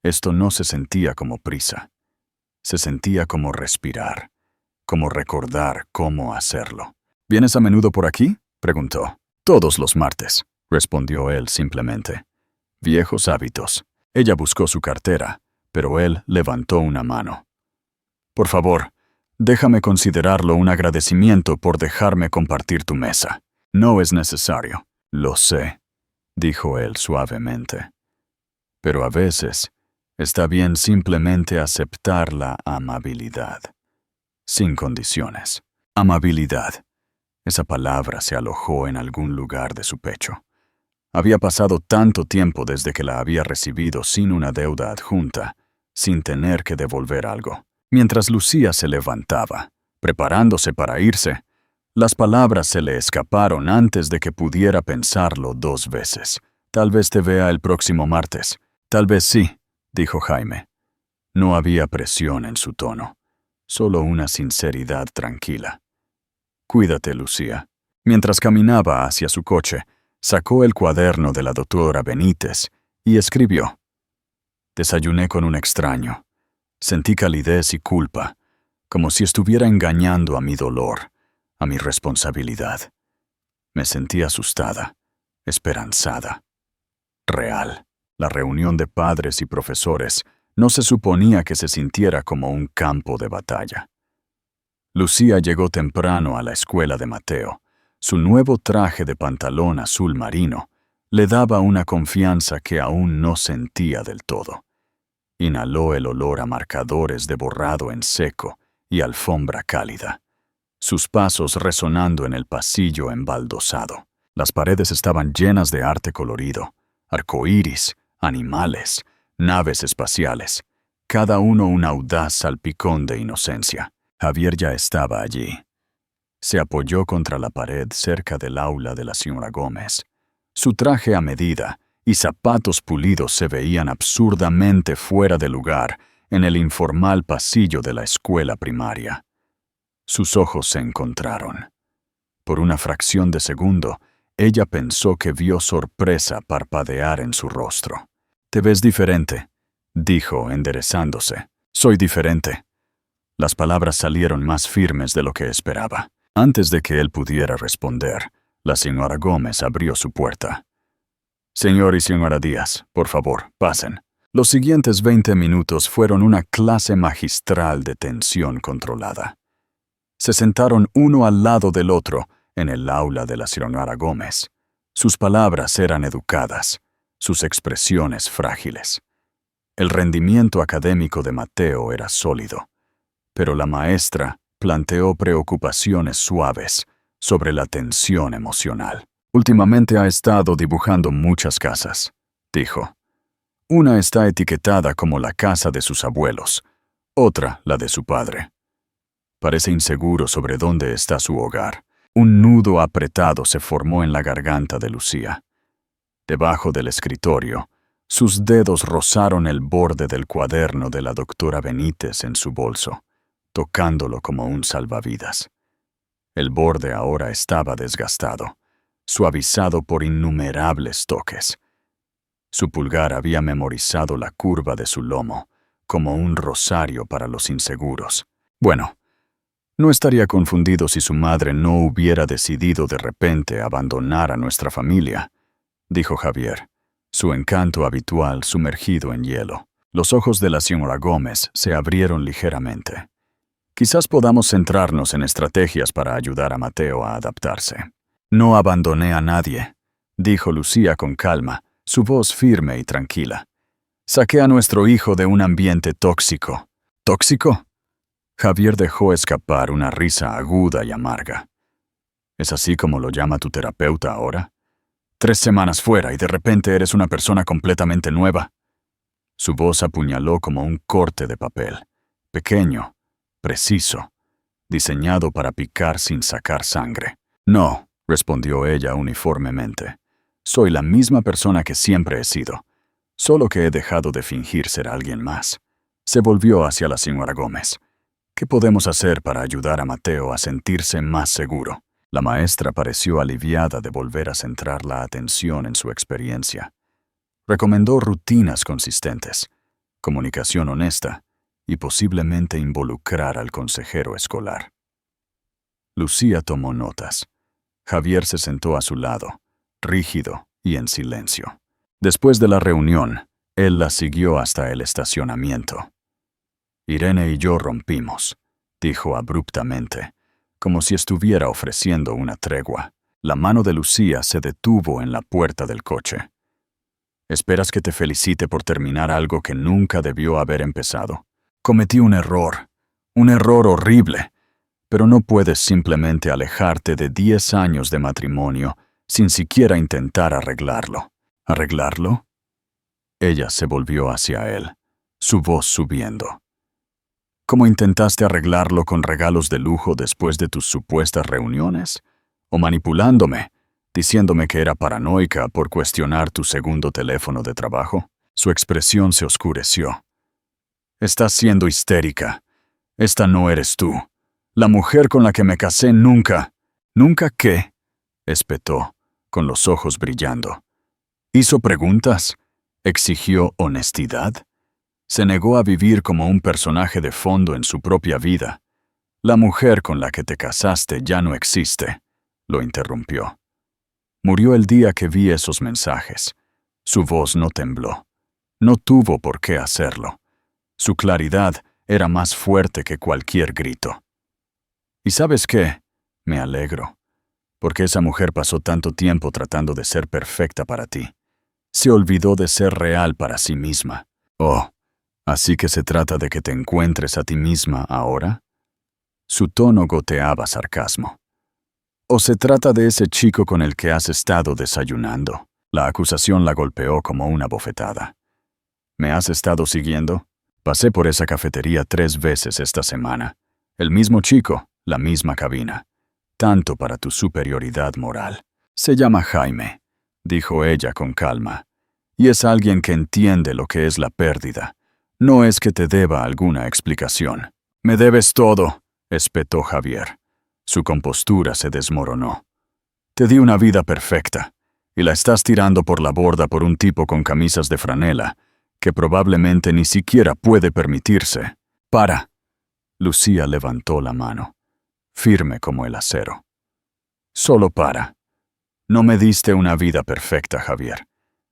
esto no se sentía como prisa. Se sentía como respirar, como recordar cómo hacerlo. ¿Vienes a menudo por aquí?, preguntó. Todos los martes, respondió él simplemente. Viejos hábitos. Ella buscó su cartera, pero él levantó una mano. Por favor, déjame considerarlo un agradecimiento por dejarme compartir tu mesa. No es necesario. Lo sé, dijo él suavemente. Pero a veces está bien simplemente aceptar la amabilidad. Sin condiciones. Amabilidad. Esa palabra se alojó en algún lugar de su pecho. Había pasado tanto tiempo desde que la había recibido sin una deuda adjunta, sin tener que devolver algo. Mientras Lucía se levantaba, preparándose para irse, las palabras se le escaparon antes de que pudiera pensarlo 2 veces. Tal vez te vea el próximo martes. Tal vez sí, dijo Jaime. No había presión en su tono, solo una sinceridad tranquila. Cuídate, Lucía. Mientras caminaba hacia su coche, sacó el cuaderno de la doctora Benítez y escribió. Desayuné con un extraño. Sentí calidez y culpa, como si estuviera engañando a mi dolor, a mi responsabilidad. Me sentí asustada, esperanzada. Real. La reunión de padres y profesores no se suponía que se sintiera como un campo de batalla. Lucía llegó temprano a la escuela de Mateo. Su nuevo traje de pantalón azul marino le daba una confianza que aún no sentía del todo. Inhaló el olor a marcadores de borrado en seco y alfombra cálida. Sus pasos resonando en el pasillo embaldosado. Las paredes estaban llenas de arte colorido, arcoíris, animales, naves espaciales, cada uno un audaz salpicón de inocencia. Javier ya estaba allí. Se apoyó contra la pared cerca del aula de la señora Gómez. Su traje a medida y zapatos pulidos se veían absurdamente fuera de lugar en el informal pasillo de la escuela primaria. Sus ojos se encontraron. Por una fracción de segundo, ella pensó que vio sorpresa parpadear en su rostro. «Te ves diferente», dijo, enderezándose. «Soy diferente». Las palabras salieron más firmes de lo que esperaba. Antes de que él pudiera responder, la señora Gómez abrió su puerta. «Señor y señora Díaz, por favor, pasen». Los siguientes 20 minutos fueron una clase magistral de tensión controlada. Se sentaron uno al lado del otro en el aula de la señora Gómez. Sus palabras eran educadas, sus expresiones frágiles. El rendimiento académico de Mateo era sólido, pero la maestra planteó preocupaciones suaves sobre la tensión emocional. «Últimamente ha estado dibujando muchas casas», dijo. «Una está etiquetada como la casa de sus abuelos, otra la de su padre. Parece inseguro sobre dónde está su hogar». Un nudo apretado se formó en la garganta de Lucía. Debajo del escritorio, sus dedos rozaron el borde del cuaderno de la doctora Benítez en su bolso, tocándolo como un salvavidas. El borde ahora estaba desgastado, suavizado por innumerables toques. Su pulgar había memorizado la curva de su lomo, como un rosario para los inseguros. Bueno, no estaría confundido si su madre no hubiera decidido de repente abandonar a nuestra familia, dijo Javier, su encanto habitual sumergido en hielo. Los ojos de la señora Gómez se abrieron ligeramente. Quizás podamos centrarnos en estrategias para ayudar a Mateo a adaptarse. No abandoné a nadie, dijo Lucía con calma, su voz firme y tranquila. Saqué a nuestro hijo de un ambiente tóxico. ¿Tóxico? Javier dejó escapar una risa aguda y amarga. ¿Es así como lo llama tu terapeuta ahora? 3 semanas fuera y de repente eres una persona completamente nueva. Su voz apuñaló como un corte de papel, pequeño, preciso, diseñado para picar sin sacar sangre. No, respondió ella uniformemente. Soy la misma persona que siempre he sido, solo que he dejado de fingir ser alguien más. Se volvió hacia la señora Gómez. ¿Qué podemos hacer para ayudar a Mateo a sentirse más seguro? La maestra pareció aliviada de volver a centrar la atención en su experiencia. Recomendó rutinas consistentes, comunicación honesta y posiblemente involucrar al consejero escolar. Lucía tomó notas. Javier se sentó a su lado, rígido y en silencio. Después de la reunión, él la siguió hasta el estacionamiento. Irene y yo rompimos, dijo abruptamente, como si estuviera ofreciendo una tregua. La mano de Lucía se detuvo en la puerta del coche. ¿Esperas que te felicite por terminar algo que nunca debió haber empezado? Cometí un error horrible, pero no puedes simplemente alejarte de 10 años de matrimonio sin siquiera intentar arreglarlo. ¿Arreglarlo? Ella se volvió hacia él, su voz subiendo. ¿Cómo intentaste arreglarlo con regalos de lujo después de tus supuestas reuniones? ¿O manipulándome, diciéndome que era paranoica por cuestionar tu segundo teléfono de trabajo? Su expresión se oscureció. Estás siendo histérica. Esta no eres tú. La mujer con la que me casé nunca. ¿Nunca qué? Espetó, con los ojos brillando. ¿Hizo preguntas? ¿Exigió honestidad? Se negó a vivir como un personaje de fondo en su propia vida. La mujer con la que te casaste ya no existe, lo interrumpió. Murió el día que vi esos mensajes. Su voz no tembló. No tuvo por qué hacerlo. Su claridad era más fuerte que cualquier grito. ¿Y sabes qué? Me alegro, porque esa mujer pasó tanto tiempo tratando de ser perfecta para ti. Se olvidó de ser real para sí misma. Oh, ¿así que se trata de que te encuentres a ti misma ahora? Su tono goteaba sarcasmo. ¿O se trata de ese chico con el que has estado desayunando? La acusación la golpeó como una bofetada. ¿Me has estado siguiendo? Pasé por esa cafetería 3 veces esta semana. El mismo chico, la misma cabina. Tanto para tu superioridad moral. Se llama Jaime, dijo ella con calma. Y es alguien que entiende lo que es la pérdida. No es que te deba alguna explicación. Me debes todo, espetó Javier. Su compostura se desmoronó. Te di una vida perfecta, y la estás tirando por la borda por un tipo con camisas de franela, que probablemente ni siquiera puede permitirse. ¡Para! Lucía levantó la mano, firme como el acero. Solo para. No me diste una vida perfecta, Javier.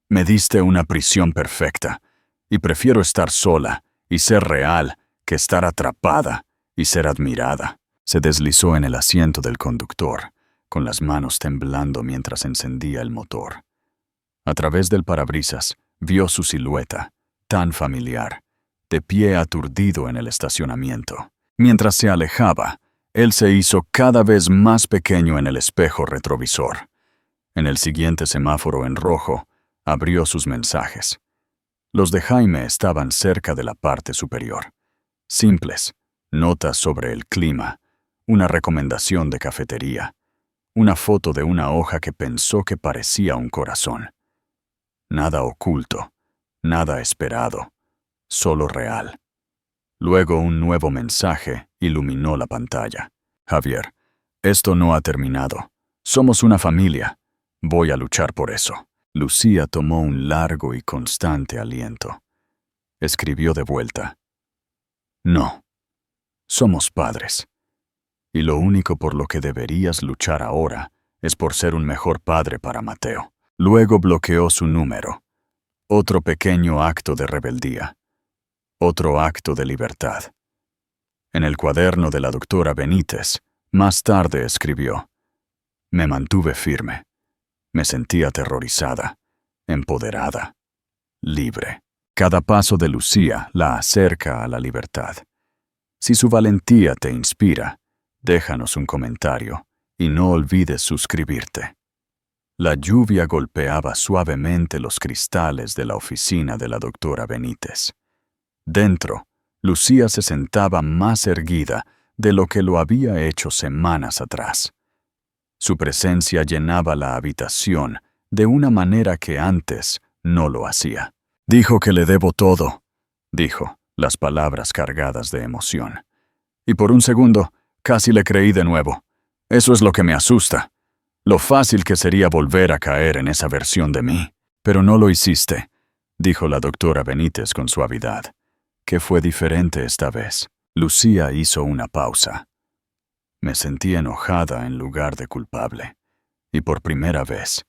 Me diste una prisión perfecta, y prefiero estar sola y ser real que estar atrapada y ser admirada. Se deslizó en el asiento del conductor, con las manos temblando mientras encendía el motor. A través del parabrisas vio su silueta, tan familiar, de pie aturdido en el estacionamiento. Mientras se alejaba, él se hizo cada vez más pequeño en el espejo retrovisor. En el siguiente semáforo en rojo, abrió sus mensajes. Los de Jaime estaban cerca de la parte superior. Simples, notas sobre el clima, una recomendación de cafetería, una foto de una hoja que pensó que parecía un corazón. Nada oculto, nada esperado, solo real. Luego un nuevo mensaje iluminó la pantalla. Javier, esto no ha terminado. Somos una familia. Voy a luchar por eso. Lucía tomó un largo y constante aliento. Escribió de vuelta. No. Somos padres. Y lo único por lo que deberías luchar ahora es por ser un mejor padre para Mateo. Luego bloqueó su número. Otro pequeño acto de rebeldía. Otro acto de libertad. En el cuaderno de la doctora Benítez, más tarde escribió: me mantuve firme. Me sentí aterrorizada, empoderada, libre. Cada paso de Lucía la acerca a la libertad. Si su valentía te inspira, déjanos un comentario y no olvides suscribirte. La lluvia golpeaba suavemente los cristales de la oficina de la doctora Benítez. Dentro, Lucía se sentaba más erguida de lo que lo había hecho semanas atrás. Su presencia llenaba la habitación de una manera que antes no lo hacía. Dijo que le debo todo, dijo, las palabras cargadas de emoción. Y por un segundo, casi le creí de nuevo. Eso es lo que me asusta. Lo fácil que sería volver a caer en esa versión de mí. Pero no lo hiciste, dijo la doctora Benítez con suavidad. ¿Qué fue diferente esta vez? Lucía hizo una pausa. Me sentí enojada en lugar de culpable. Y por primera vez,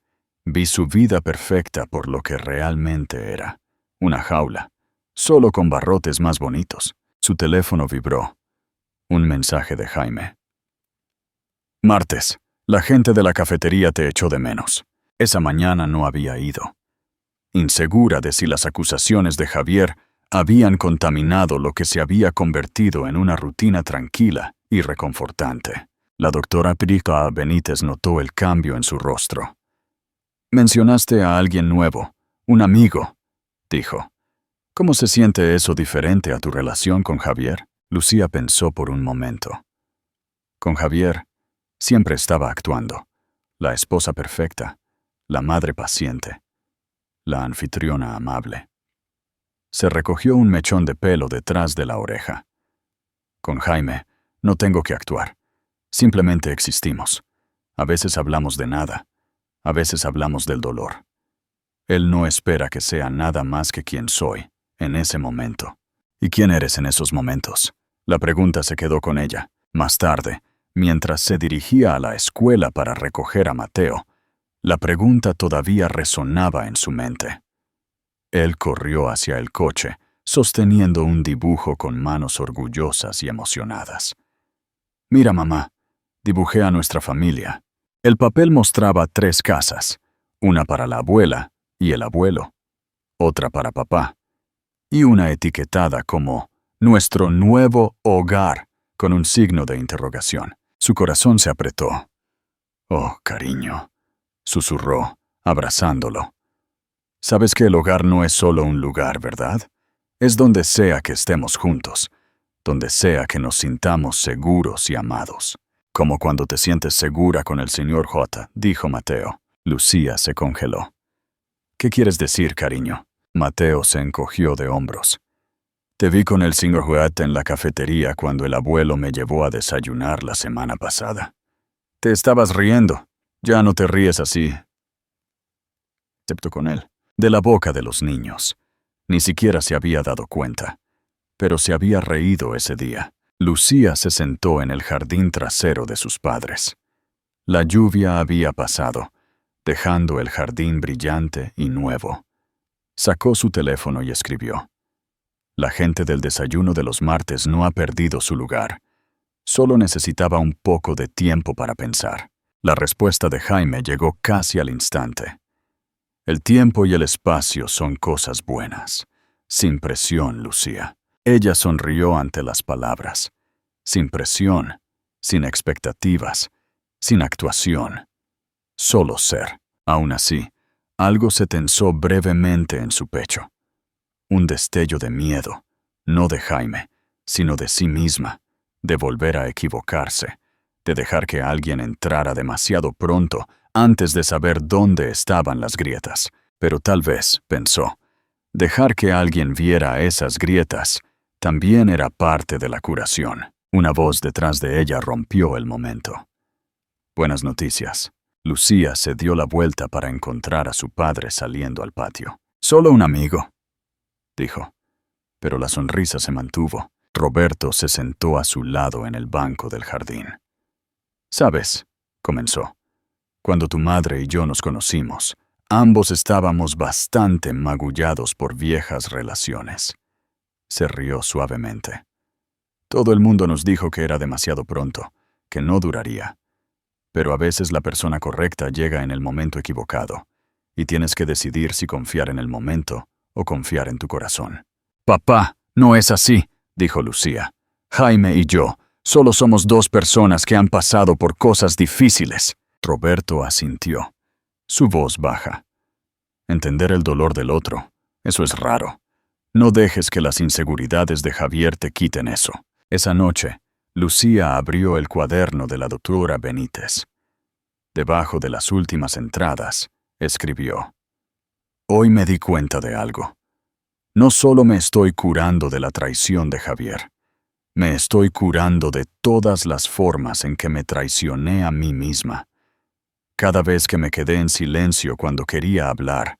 vi su vida perfecta por lo que realmente era. Una jaula, solo con barrotes más bonitos. Su teléfono vibró. Un mensaje de Jaime. Martes, la gente de la cafetería te echó de menos. Esa mañana no había ido. Insegura de si las acusaciones de Javier habían contaminado lo que se había convertido en una rutina tranquila y reconfortante. La doctora Pirita Benítez notó el cambio en su rostro. Mencionaste a alguien nuevo, un amigo, dijo. ¿Cómo se siente eso diferente a tu relación con Javier? Lucía pensó por un momento. Con Javier, siempre estaba actuando. La esposa perfecta, la madre paciente, la anfitriona amable. Se recogió un mechón de pelo detrás de la oreja. Con Jaime, no tengo que actuar. Simplemente existimos. A veces hablamos de nada. A veces hablamos del dolor. Él no espera que sea nada más que quien soy, en ese momento. ¿Y quién eres en esos momentos? La pregunta se quedó con ella. Más tarde, mientras se dirigía a la escuela para recoger a Mateo, la pregunta todavía resonaba en su mente. Él corrió hacia el coche, sosteniendo un dibujo con manos orgullosas y emocionadas. Mira, mamá, dibujé a nuestra familia. El papel mostraba 3 casas, una para la abuela y el abuelo, otra para papá, y una etiquetada como nuestro nuevo hogar, con un signo de interrogación. Su corazón se apretó. Oh, cariño, susurró, abrazándolo. Sabes que el hogar no es solo un lugar, ¿verdad? Es donde sea que estemos juntos, donde sea que nos sintamos seguros y amados. Como cuando te sientes segura con el señor J, dijo Mateo. Lucía se congeló. ¿Qué quieres decir, cariño? Mateo se encogió de hombros. Te vi con el señor J en la cafetería cuando el abuelo me llevó a desayunar la semana pasada. Te estabas riendo. Ya no te ríes así. Excepto con él. De la boca de los niños. Ni siquiera se había dado cuenta. Pero se había reído ese día. Lucía se sentó en el jardín trasero de sus padres. La lluvia había pasado, dejando el jardín brillante y nuevo. Sacó su teléfono y escribió. La gente del desayuno de los martes no ha perdido su lugar. Solo necesitaba un poco de tiempo para pensar. La respuesta de Jaime llegó casi al instante. El tiempo y el espacio son cosas buenas. Sin presión, Lucía. Ella sonrió ante las palabras. Sin presión, sin expectativas, sin actuación. Solo ser. Aún así, algo se tensó brevemente en su pecho. Un destello de miedo, no de Jaime, sino de sí misma, de volver a equivocarse, de dejar que alguien entrara demasiado pronto antes de saber dónde estaban las grietas. Pero tal vez, pensó, dejar que alguien viera esas grietas también era parte de la curación. Una voz detrás de ella rompió el momento. Buenas noticias. Lucía se dio la vuelta para encontrar a su padre saliendo al patio. Solo un amigo, dijo. Pero la sonrisa se mantuvo. Roberto se sentó a su lado en el banco del jardín. «Sabes», comenzó, «cuando tu madre y yo nos conocimos, ambos estábamos bastante magullados por viejas relaciones». Se rió suavemente. «Todo el mundo nos dijo que era demasiado pronto, que no duraría. Pero a veces la persona correcta llega en el momento equivocado, y tienes que decidir si confiar en el momento o confiar en tu corazón». «Papá, no es así», dijo Lucía. «Jaime y yo solo somos dos personas que han pasado por cosas difíciles». Roberto asintió, su voz baja. «Entender el dolor del otro, eso es raro. No dejes que las inseguridades de Javier te quiten eso». Esa noche, Lucía abrió el cuaderno de la doctora Benítez. Debajo de las últimas entradas, escribió: «Hoy me di cuenta de algo. No solo me estoy curando de la traición de Javier, me estoy curando de todas las formas en que me traicioné a mí misma. Cada vez que me quedé en silencio cuando quería hablar,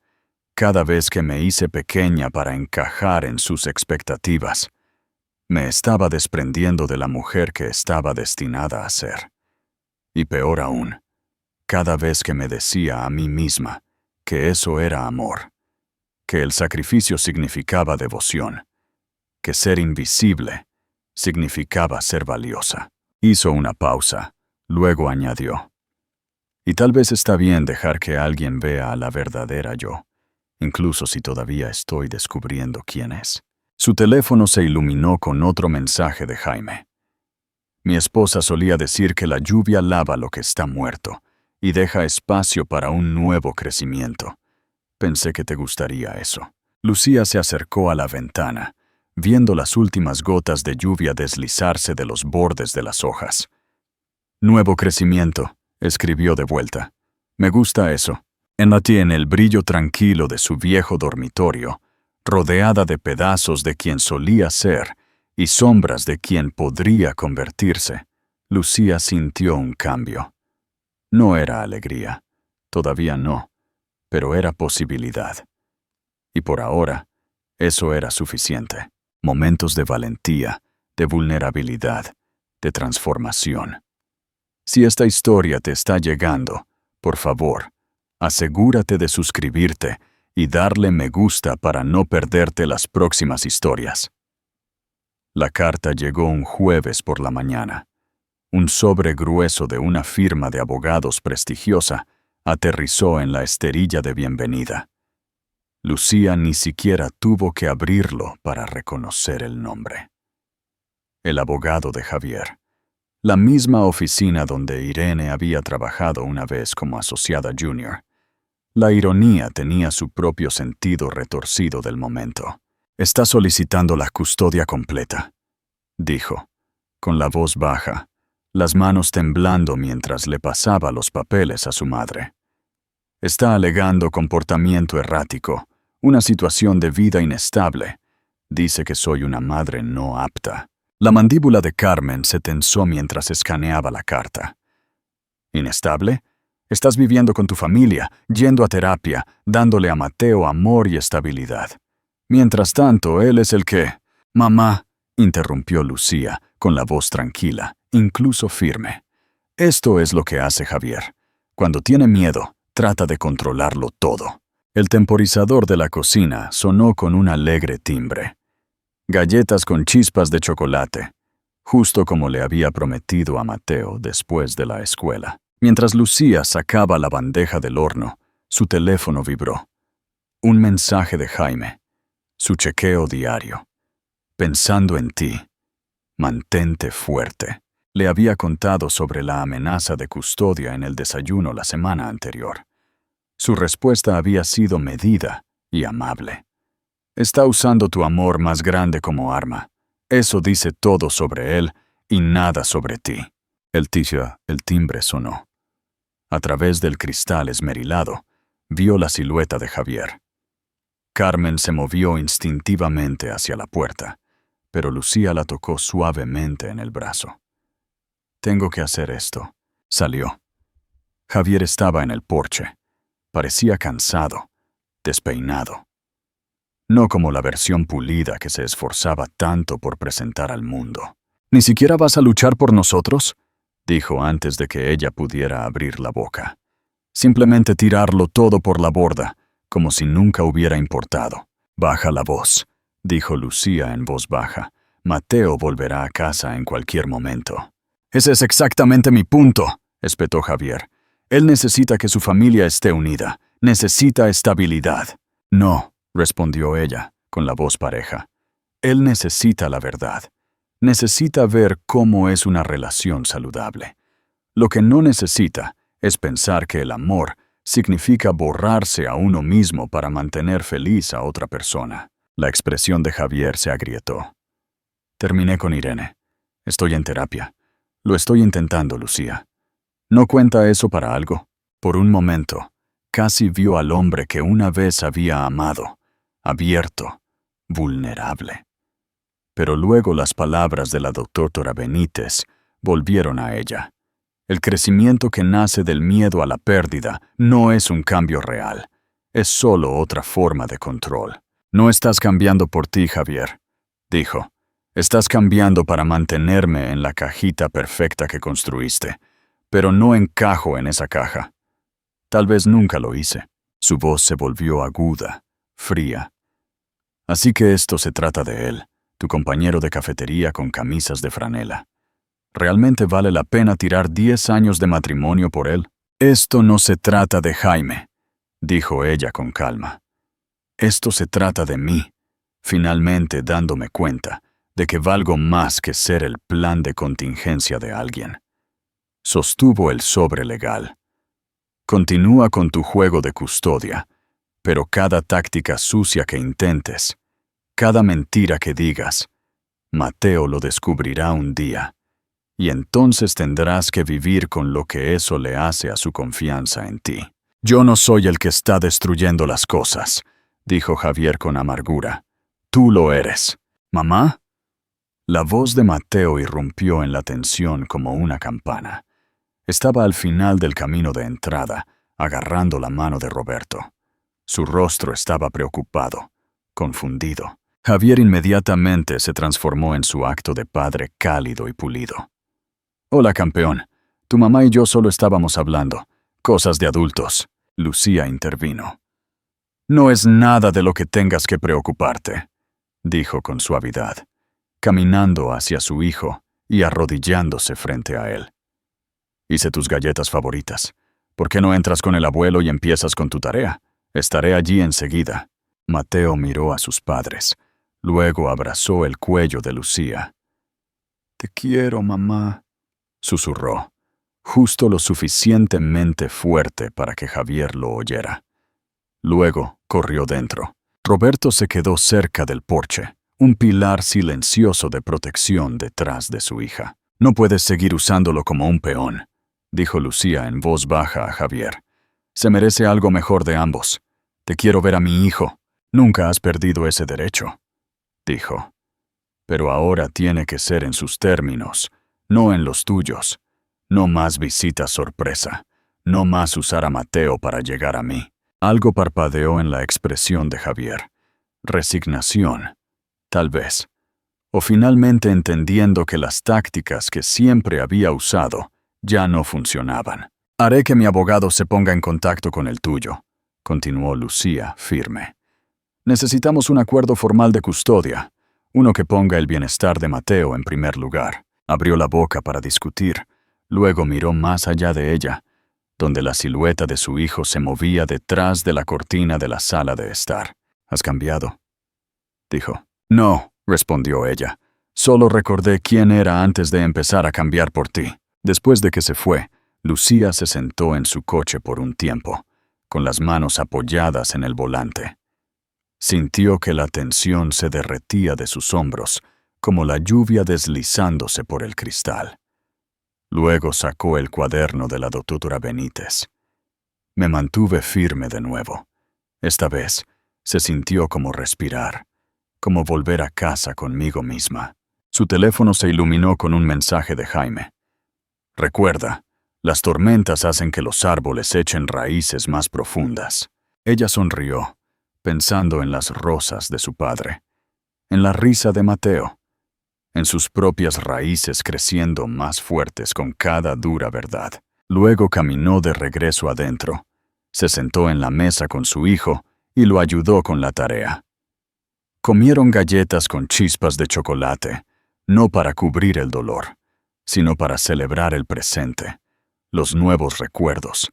cada vez que me hice pequeña para encajar en sus expectativas, me estaba desprendiendo de la mujer que estaba destinada a ser. Y peor aún, cada vez que me decía a mí misma que eso era amor, que el sacrificio significaba devoción, que ser invisible significaba ser valiosa». Hizo una pausa, luego añadió: «Y tal vez está bien dejar que alguien vea a la verdadera yo, incluso si todavía estoy descubriendo quién es». Su teléfono se iluminó con otro mensaje de Jaime. «Mi esposa solía decir que la lluvia lava lo que está muerto y deja espacio para un nuevo crecimiento. Pensé que te gustaría eso». Lucía se acercó a la ventana, viendo las últimas gotas de lluvia deslizarse de los bordes de las hojas. «Nuevo crecimiento», escribió de vuelta. «Me gusta eso». En el brillo tranquilo de su viejo dormitorio, rodeada de pedazos de quien solía ser y sombras de quien podría convertirse, Lucía sintió un cambio. No era alegría, todavía no, pero era posibilidad. Y por ahora, eso era suficiente. Momentos de valentía, de vulnerabilidad, de transformación. Si esta historia te está llegando, por favor, asegúrate de suscribirte y darle me gusta para no perderte las próximas historias. La carta llegó un jueves por la mañana. Un sobre grueso de una firma de abogados prestigiosa aterrizó en la esterilla de bienvenida. Lucía ni siquiera tuvo que abrirlo para reconocer el nombre. El abogado de Javier. La misma oficina donde Irene había trabajado una vez como asociada junior. La ironía tenía su propio sentido retorcido del momento. «Está solicitando la custodia completa», dijo, con la voz baja, las manos temblando mientras le pasaba los papeles a su madre. «Está alegando comportamiento errático, una situación de vida inestable. Dice que soy una madre no apta». La mandíbula de Carmen se tensó mientras escaneaba la carta. «¿Inestable? Estás viviendo con tu familia, yendo a terapia, dándole a Mateo amor y estabilidad. Mientras tanto, él es el que...» «Mamá», interrumpió Lucía, con la voz tranquila, incluso firme. «Esto es lo que hace Javier. Cuando tiene miedo, trata de controlarlo todo». El temporizador de la cocina sonó con un alegre timbre. Galletas con chispas de chocolate, justo como le había prometido a Mateo después de la escuela. Mientras Lucía sacaba la bandeja del horno, su teléfono vibró. Un mensaje de Jaime. Su chequeo diario. «Pensando en ti. Mantente fuerte». Le había contado sobre la amenaza de custodia en el desayuno la semana anterior. Su respuesta había sido medida y amable. «Está usando tu amor más grande como arma. Eso dice todo sobre él y nada sobre ti». El timbre sonó. A través del cristal esmerilado, Vio la silueta de Javier. Carmen se movió instintivamente hacia la puerta, pero Lucía la tocó suavemente en el brazo. «Tengo que hacer esto». Salió. Javier estaba en el porche. Parecía cansado, despeinado. No como la versión pulida que se esforzaba tanto por presentar al mundo. «¿Ni siquiera vas a luchar por nosotros?», dijo antes de que ella pudiera abrir la boca. «Simplemente tirarlo todo por la borda, como si nunca hubiera importado». «Baja la voz», dijo Lucía en voz baja. «Mateo volverá a casa en cualquier momento». «Ese es exactamente mi punto», espetó Javier. «Él necesita que su familia esté unida. Necesita estabilidad». «No», respondió ella, con la voz pareja. «Él necesita la verdad. Necesita ver cómo es una relación saludable. Lo que no necesita es pensar que el amor significa borrarse a uno mismo para mantener feliz a otra persona». La expresión de Javier se agrietó. «Terminé con Irene. Estoy en terapia. Lo estoy intentando, Lucía. ¿No cuenta eso para algo?» Por un momento, casi vio al hombre que una vez había amado, abierto, vulnerable. Pero luego las palabras de la doctora Benítez volvieron a ella. El crecimiento que nace del miedo a la pérdida no es un cambio real. Es solo otra forma de control. «No estás cambiando por ti, Javier», dijo. «Estás cambiando para mantenerme en la cajita perfecta que construiste, pero no encajo en esa caja. Tal vez nunca lo hice». Su voz se volvió aguda, fría. «Así que esto se trata de él, tu compañero de cafetería con camisas de franela. ¿Realmente vale la pena tirar 10 años de matrimonio por él?» «Esto no se trata de Jaime», dijo ella con calma. «Esto se trata de mí, finalmente dándome cuenta de que valgo más que ser el plan de contingencia de alguien». Sostuvo el sobre legal. «Continúa con tu juego de custodia, pero cada táctica sucia que intentes, cada mentira que digas, Mateo lo descubrirá un día, y entonces tendrás que vivir con lo que eso le hace a su confianza en ti». «Yo no soy el que está destruyendo las cosas», dijo Javier con amargura. «Tú lo eres». «¿Mamá?» La voz de Mateo irrumpió en la tensión como una campana. Estaba al final del camino de entrada, agarrando la mano de Roberto. Su rostro estaba preocupado, confundido. Javier inmediatamente se transformó en su acto de padre cálido y pulido. «Hola, campeón. Tu mamá y yo solo estábamos hablando. Cosas de adultos». Lucía intervino. «No es nada de lo que tengas que preocuparte», dijo con suavidad, caminando hacia su hijo y arrodillándose frente a él. «Hice tus galletas favoritas. ¿Por qué no entras con el abuelo y empiezas con tu tarea? Estaré allí enseguida». Mateo miró a sus padres. Luego abrazó el cuello de Lucía. «Te quiero, mamá», susurró, justo lo suficientemente fuerte para que Javier lo oyera. Luego corrió dentro. Roberto se quedó cerca del porche, un pilar silencioso de protección detrás de su hija. «No puedes seguir usándolo como un peón», dijo Lucía en voz baja a Javier. «Se merece algo mejor de ambos. Te quiero ver a mi hijo. Nunca has perdido ese derecho», dijo. «Pero ahora tiene que ser en sus términos, no en los tuyos. No más visitas sorpresa. No más usar a Mateo para llegar a mí». Algo parpadeó en la expresión de Javier. Resignación, tal vez. O finalmente entendiendo que las tácticas que siempre había usado ya no funcionaban. «Haré que mi abogado se ponga en contacto con el tuyo», continuó Lucía, firme. «Necesitamos un acuerdo formal de custodia, uno que ponga el bienestar de Mateo en primer lugar». Abrió la boca para discutir, luego miró más allá de ella, donde la silueta de su hijo se movía detrás de la cortina de la sala de estar. «¿Has cambiado?», dijo. «No», respondió ella. «Solo recordé quién era antes de empezar a cambiar por ti». Después de que se fue, Lucía se sentó en su coche por un tiempo, con las manos apoyadas en el volante. Sintió que la tensión se derretía de sus hombros, como la lluvia deslizándose por el cristal. Luego sacó el cuaderno de la doctora Benítez. Me mantuve firme de nuevo. Esta vez se sintió como respirar, como volver a casa conmigo misma. Su teléfono se iluminó con un mensaje de Jaime. Recuerda, las tormentas hacen que los árboles echen raíces más profundas. Ella sonrió, pensando en las rosas de su padre, en la risa de Mateo, en sus propias raíces creciendo más fuertes con cada dura verdad. Luego caminó de regreso adentro, se sentó en la mesa con su hijo y lo ayudó con la tarea. Comieron galletas con chispas de chocolate, no para cubrir el dolor, sino para celebrar el presente, los nuevos recuerdos,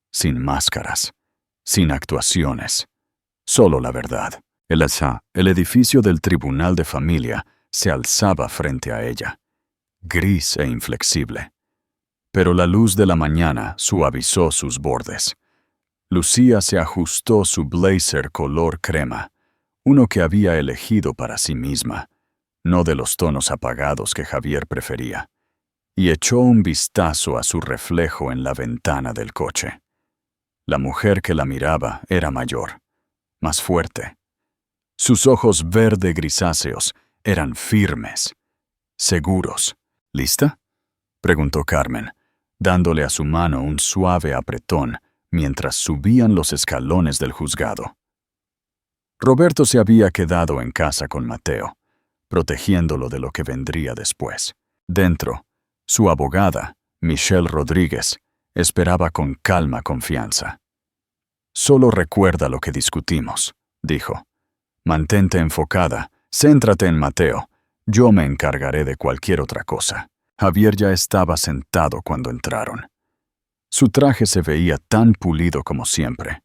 sin máscaras, sin actuaciones, solo la verdad. El edificio del Tribunal de Familia se alzaba frente a ella, gris e inflexible. Pero la luz de la mañana suavizó sus bordes. Lucía se ajustó su blazer color crema, uno que había elegido para sí misma, no de los tonos apagados que Javier prefería, y echó un vistazo a su reflejo en la ventana del coche. La mujer que la miraba era mayor, más fuerte. Sus ojos verde grisáceos eran firmes, seguros. ¿Lista?, preguntó Carmen, dándole a su mano un suave apretón mientras subían los escalones del juzgado. Roberto se había quedado en casa con Mateo, protegiéndolo de lo que vendría después. Dentro, su abogada, Michelle Rodríguez, esperaba con calma confianza. «Solo recuerda lo que discutimos», dijo. «Mantente enfocada, céntrate en Mateo. Yo me encargaré de cualquier otra cosa». Javier ya estaba sentado cuando entraron. Su traje se veía tan pulido como siempre,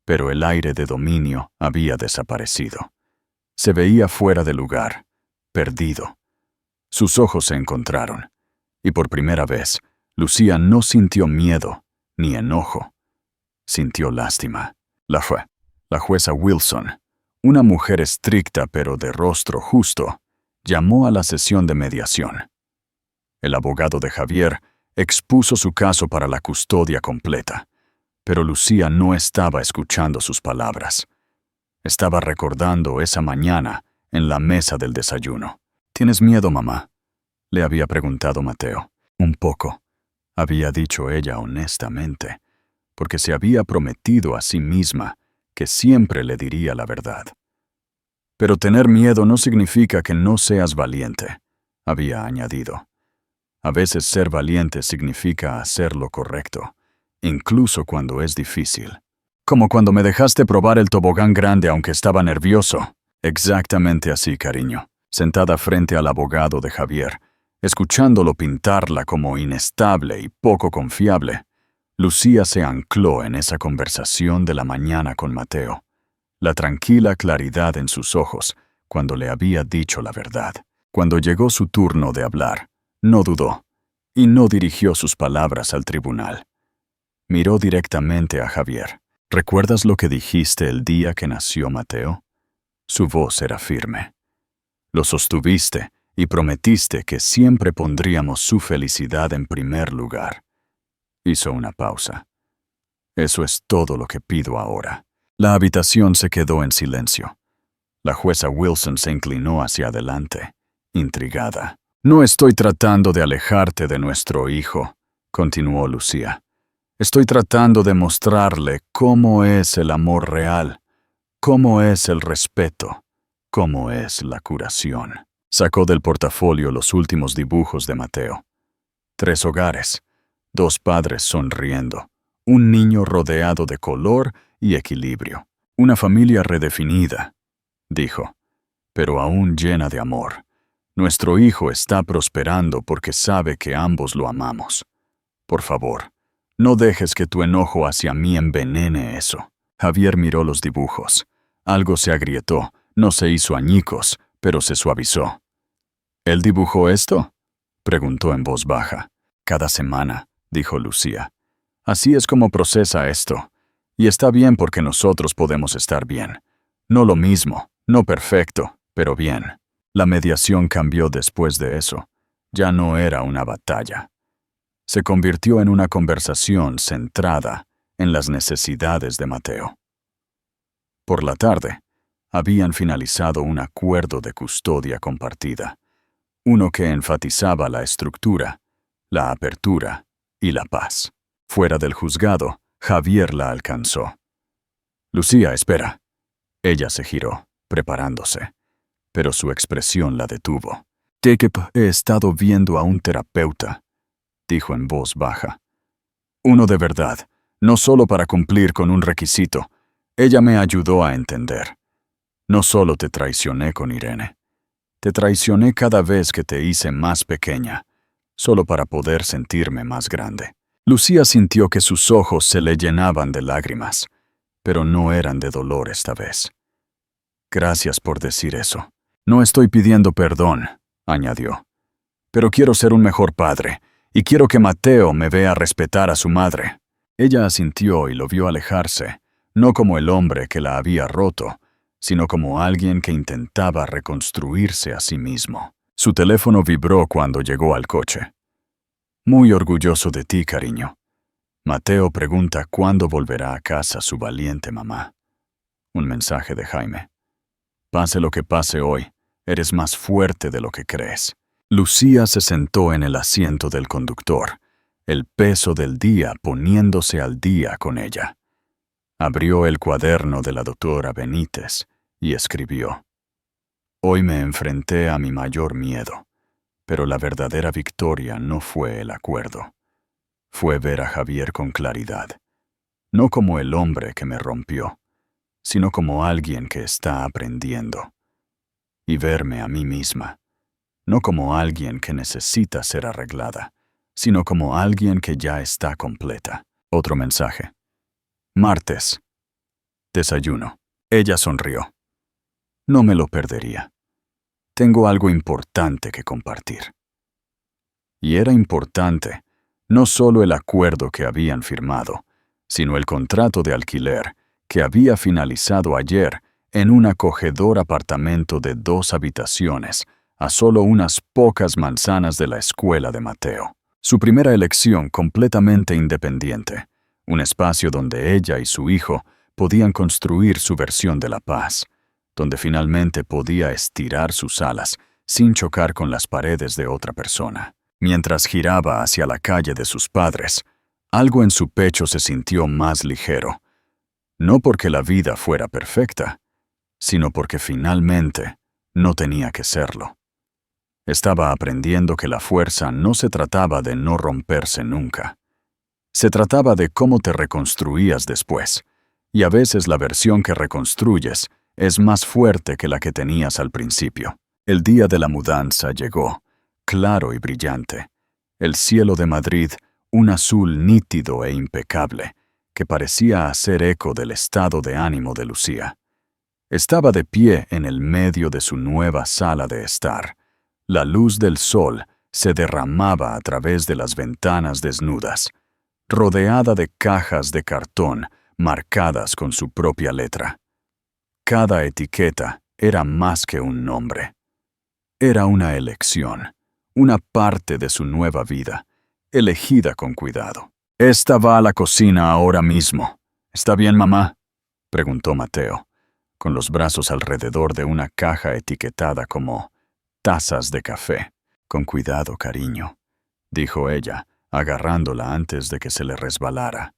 pero el aire de dominio había desaparecido. Se veía fuera de lugar, perdido. Sus ojos se encontraron, y por primera vez, Lucía no sintió miedo ni enojo. Sintió lástima. La jueza Wilson, una mujer estricta pero de rostro justo, llamó a la sesión de mediación. El abogado de Javier expuso su caso para la custodia completa, pero Lucía no estaba escuchando sus palabras. Estaba recordando esa mañana en la mesa del desayuno. «¿Tienes miedo, mamá?», le había preguntado Mateo. «Un poco», había dicho ella honestamente, porque se había prometido a sí misma que siempre le diría la verdad. «Pero tener miedo no significa que no seas valiente», había añadido. A veces ser valiente significa hacer lo correcto, incluso cuando es difícil. «Como cuando me dejaste probar el tobogán grande aunque estaba nervioso». Exactamente así, cariño. Sentada frente al abogado de Javier, escuchándolo pintarla como inestable y poco confiable, Lucía se ancló en esa conversación de la mañana con Mateo, la tranquila claridad en sus ojos cuando le había dicho la verdad. Cuando llegó su turno de hablar, no dudó, y no dirigió sus palabras al tribunal. Miró directamente a Javier. «¿Recuerdas lo que dijiste el día que nació Mateo?». Su voz era firme. «Lo sostuviste y prometiste que siempre pondríamos su felicidad en primer lugar». Hizo una pausa. «Eso es todo lo que pido ahora». La habitación se quedó en silencio. La jueza Wilson se inclinó hacia adelante, intrigada. «No estoy tratando de alejarte de nuestro hijo», continuó Lucía. «Estoy tratando de mostrarle cómo es el amor real, cómo es el respeto, cómo es la curación». Sacó del portafolio los últimos dibujos de Mateo. 3 hogares, 2 padres sonriendo, un niño rodeado de color y equilibrio. «Una familia redefinida», dijo, «pero aún llena de amor. Nuestro hijo está prosperando porque sabe que ambos lo amamos. Por favor, no dejes que tu enojo hacia mí envenene eso». Javier miró los dibujos. Algo se agrietó, no se hizo añicos, pero se suavizó. «¿Él dibujó esto?», preguntó en voz baja. «Cada semana», dijo Lucía. «Así es como procesa esto. Y está bien porque nosotros podemos estar bien. No lo mismo, no perfecto, pero bien». La mediación cambió después de eso. Ya no era una batalla. Se convirtió en una conversación centrada en las necesidades de Mateo. Por la tarde, habían finalizado un acuerdo de custodia compartida, uno que enfatizaba la estructura, la apertura y la paz. Fuera del juzgado, Javier la alcanzó. «Lucía, espera». Ella se giró, preparándose, pero su expresión la detuvo. «He estado viendo a un terapeuta», dijo en voz baja. «Uno de verdad, no solo para cumplir con un requisito. Ella me ayudó a entender. No solo te traicioné con Irene. Te traicioné cada vez que te hice más pequeña, solo para poder sentirme más grande». Lucía sintió que sus ojos se le llenaban de lágrimas, pero no eran de dolor esta vez. «Gracias por decir eso. No estoy pidiendo perdón», añadió. «Pero quiero ser un mejor padre, y quiero que Mateo me vea respetar a su madre». Ella asintió y lo vio alejarse, no como el hombre que la había roto, sino como alguien que intentaba reconstruirse a sí mismo. Su teléfono vibró cuando llegó al coche. «Muy orgulloso de ti, cariño. Mateo pregunta cuándo volverá a casa su valiente mamá». Un mensaje de Jaime. «Pase lo que pase hoy, eres más fuerte de lo que crees». Lucía se sentó en el asiento del conductor, el peso del día poniéndose al día con ella. Abrió el cuaderno de la doctora Benítez y escribió: «Hoy me enfrenté a mi mayor miedo, pero la verdadera victoria no fue el acuerdo. Fue ver a Javier con claridad, no como el hombre que me rompió, sino como alguien que está aprendiendo. Y verme a mí misma, no como alguien que necesita ser arreglada, sino como alguien que ya está completa». Otro mensaje. «Martes. Desayuno». Ella sonrió. «No me lo perdería. Tengo algo importante que compartir». Y era importante no solo el acuerdo que habían firmado, sino el contrato de alquiler que había finalizado ayer en un acogedor apartamento de 2 habitaciones a solo unas pocas manzanas de la escuela de Mateo. Su primera elección completamente independiente, un espacio donde ella y su hijo podían construir su versión de la paz, donde finalmente podía estirar sus alas sin chocar con las paredes de otra persona. Mientras giraba hacia la calle de sus padres, algo en su pecho se sintió más ligero, no porque la vida fuera perfecta, sino porque finalmente no tenía que serlo. Estaba aprendiendo que la fuerza no se trataba de no romperse nunca. Se trataba de cómo te reconstruías después, y a veces la versión que reconstruyes es más fuerte que la que tenías al principio. El día de la mudanza llegó, claro y brillante. El cielo de Madrid, un azul nítido e impecable, que parecía hacer eco del estado de ánimo de Lucía. Estaba de pie en el medio de su nueva sala de estar. La luz del sol se derramaba a través de las ventanas desnudas, rodeada de cajas de cartón marcadas con su propia letra. Cada etiqueta era más que un nombre. Era una elección, una parte de su nueva vida, elegida con cuidado. «Esta va a la cocina ahora mismo. ¿Está bien, mamá?», preguntó Mateo, con los brazos alrededor de una caja etiquetada como «tazas de café». «Con cuidado, cariño», dijo ella, agarrándola antes de que se le resbalara.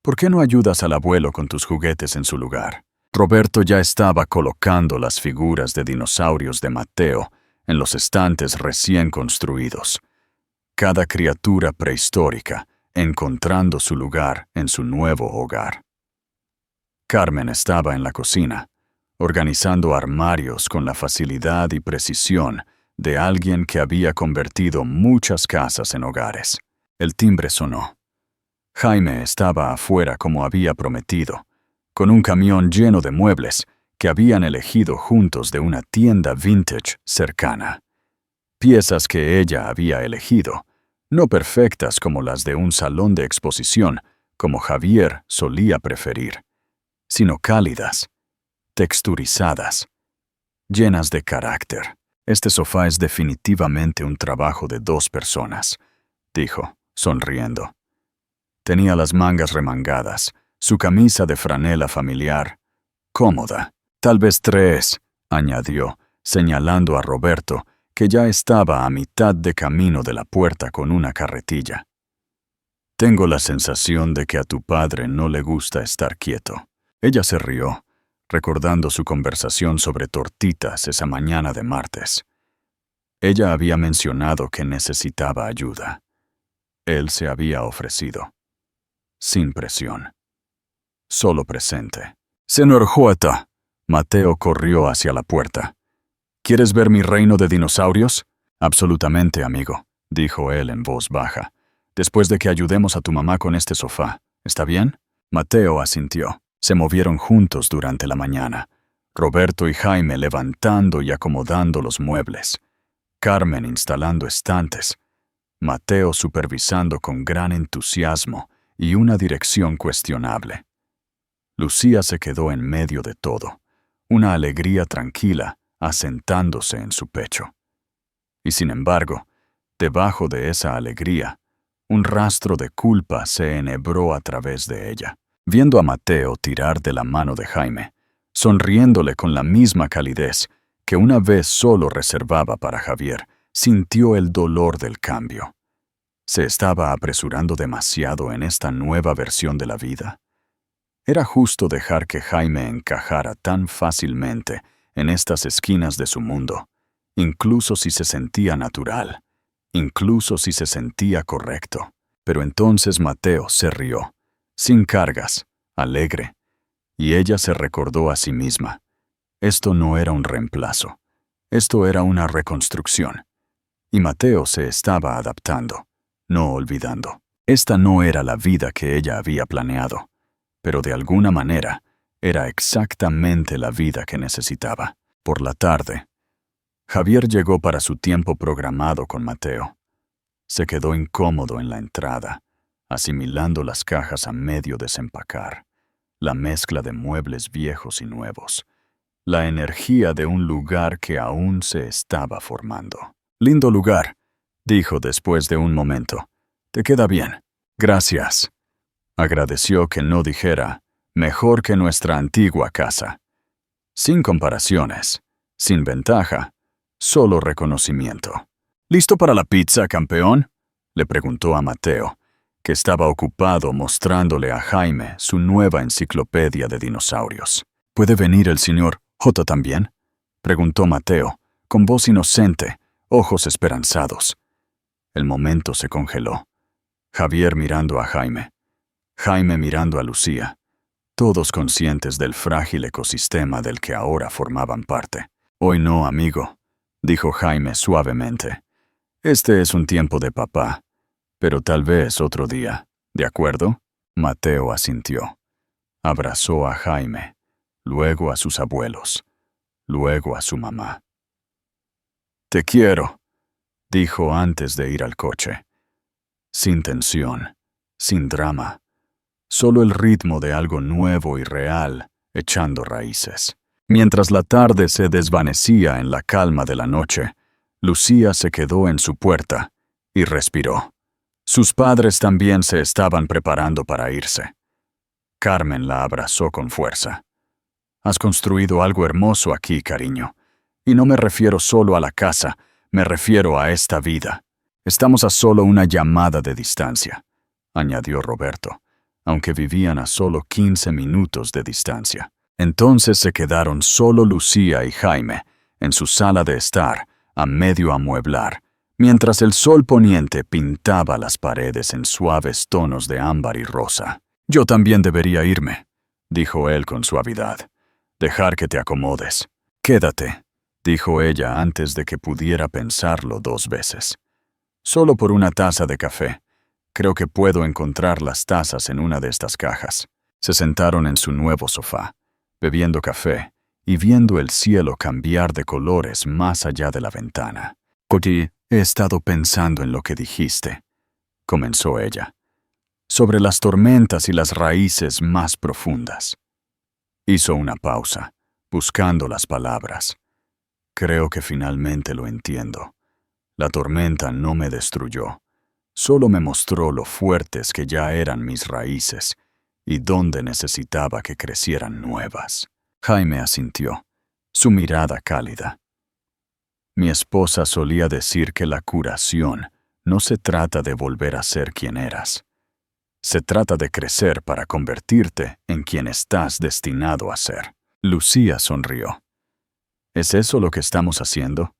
«¿Por qué no ayudas al abuelo con tus juguetes en su lugar?». Roberto ya estaba colocando las figuras de dinosaurios de Mateo en los estantes recién construidos. Cada criatura prehistórica encontrando su lugar en su nuevo hogar. Carmen estaba en la cocina, organizando armarios con la facilidad y precisión de alguien que había convertido muchas casas en hogares. El timbre sonó. Jaime estaba afuera como había prometido, con un camión lleno de muebles que habían elegido juntos de una tienda vintage cercana. Piezas que ella había elegido, no perfectas como las de un salón de exposición, como Javier solía preferir, sino cálidas, texturizadas, llenas de carácter. «Este sofá es definitivamente un trabajo de 2 personas», dijo, sonriendo. Tenía las mangas remangadas, su camisa de franela familiar, cómoda. Tal vez 3, añadió, señalando a Roberto, que ya estaba a mitad de camino de la puerta con una carretilla. Tengo la sensación de que a tu padre no le gusta estar quieto. Ella se rió, recordando su conversación sobre tortitas esa mañana de martes. Ella había mencionado que necesitaba ayuda. Él se había ofrecido. Sin presión. Solo presente. Señor Jueta. Mateo corrió hacia la puerta. ¿Quieres ver mi reino de dinosaurios? Absolutamente, amigo, dijo él en voz baja. Después de que ayudemos a tu mamá con este sofá, ¿está bien? Mateo asintió. Se movieron juntos durante la mañana. Roberto y Jaime levantando y acomodando los muebles. Carmen instalando estantes. Mateo supervisando con gran entusiasmo y una dirección cuestionable. Lucía se quedó en medio de todo, una alegría tranquila asentándose en su pecho. Y sin embargo, debajo de esa alegría, un rastro de culpa se enhebró a través de ella. Viendo a Mateo tirar de la mano de Jaime, sonriéndole con la misma calidez que una vez solo reservaba para Javier, sintió el dolor del cambio. ¿Se estaba apresurando demasiado en esta nueva versión de la vida? ¿Era justo dejar que Jaime encajara tan fácilmente en estas esquinas de su mundo, incluso si se sentía natural, incluso si se sentía correcto? Pero entonces Mateo se rió, sin cargas, alegre, y ella se recordó a sí misma. Esto no era un reemplazo, esto era una reconstrucción. Y Mateo se estaba adaptando, no olvidando. Esta no era la vida que ella había planeado, pero de alguna manera era exactamente la vida que necesitaba. Por la tarde, Javier llegó para su tiempo programado con Mateo. Se quedó incómodo en la entrada, asimilando las cajas a medio desempacar, la mezcla de muebles viejos y nuevos, la energía de un lugar que aún se estaba formando. «Lindo lugar», dijo después de un momento. «Te queda bien». «Gracias». Agradeció que no dijera, «mejor que nuestra antigua casa». Sin comparaciones, sin ventaja, solo reconocimiento. «¿Listo para la pizza, campeón?», le preguntó a Mateo, que estaba ocupado mostrándole a Jaime su nueva enciclopedia de dinosaurios. «¿Puede venir el señor J también?», preguntó Mateo, con voz inocente, ojos esperanzados. El momento se congeló. Javier mirando a Jaime. Jaime mirando a Lucía. Todos conscientes del frágil ecosistema del que ahora formaban parte. «Hoy no, amigo», dijo Jaime suavemente. «Este es un tiempo de papá, pero tal vez otro día. ¿De acuerdo?» Mateo asintió. Abrazó a Jaime, luego a sus abuelos, luego a su mamá. «Te quiero», dijo antes de ir al coche. Sin tensión, sin drama, solo el ritmo de algo nuevo y real echando raíces. Mientras la tarde se desvanecía en la calma de la noche, Lucía se quedó en su puerta y respiró. Sus padres también se estaban preparando para irse. Carmen la abrazó con fuerza. «Has construido algo hermoso aquí, cariño. Y no me refiero solo a la casa, me refiero a esta vida. Estamos a solo una llamada de distancia», añadió Roberto, aunque vivían a solo 15 minutos de distancia. Entonces se quedaron solo Lucía y Jaime en su sala de estar, a medio amueblar, mientras el sol poniente pintaba las paredes en suaves tonos de ámbar y rosa. «Yo también debería irme», dijo él con suavidad. «Dejar que te acomodes». «Quédate», dijo ella antes de que pudiera pensarlo 2 veces. «Solo por una taza de café. Creo que puedo encontrar las tazas en una de estas cajas». Se sentaron en su nuevo sofá, bebiendo café y viendo el cielo cambiar de colores más allá de la ventana. «Oye, he estado pensando en lo que dijiste», comenzó ella, «sobre las tormentas y las raíces más profundas». Hizo una pausa, buscando las palabras. «Creo que finalmente lo entiendo. La tormenta no me destruyó, solo me mostró lo fuertes que ya eran mis raíces y dónde necesitaba que crecieran nuevas. Jaime asintió, su mirada cálida. Mi esposa solía decir que la curación no se trata de volver a ser quien eras. Se trata de crecer para convertirte en quien estás destinado a ser. Lucía sonrió. ¿Es eso lo que estamos haciendo?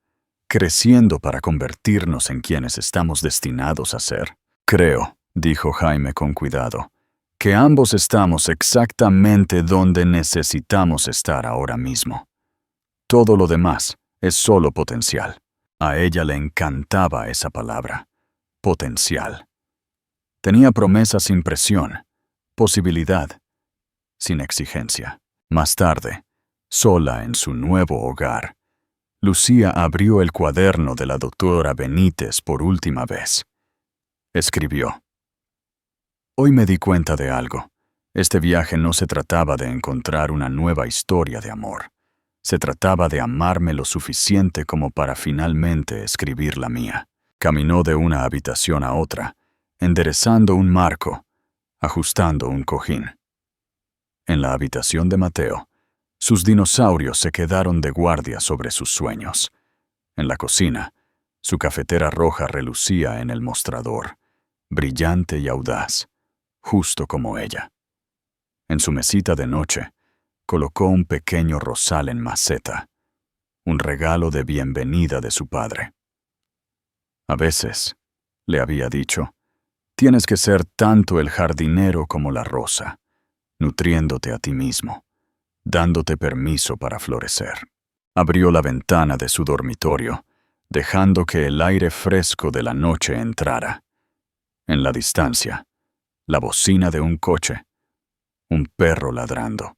¿Creciendo para convertirnos en quienes estamos destinados a ser? Creo, dijo Jaime con cuidado, que ambos estamos exactamente donde necesitamos estar ahora mismo. Todo lo demás es solo potencial. A ella le encantaba esa palabra, potencial. Tenía promesa sin presión, posibilidad, sin exigencia. Más tarde, sola en su nuevo hogar, Lucía abrió el cuaderno de la doctora Benítez por última vez. Escribió: Hoy me di cuenta de algo. Este viaje no se trataba de encontrar una nueva historia de amor. Se trataba de amarme lo suficiente como para finalmente escribir la mía. Caminó de una habitación a otra, enderezando un marco, ajustando un cojín. En la habitación de Mateo, sus dinosaurios se quedaron de guardia sobre sus sueños. En la cocina, su cafetera roja relucía en el mostrador, brillante y audaz, justo como ella. En su mesita de noche, colocó un pequeño rosal en maceta, un regalo de bienvenida de su padre. A veces, le había dicho, tienes que ser tanto el jardinero como la rosa, nutriéndote a ti mismo, dándote permiso para florecer. Abrió la ventana de su dormitorio, dejando que el aire fresco de la noche entrara. En la distancia, la bocina de un coche, un perro ladrando,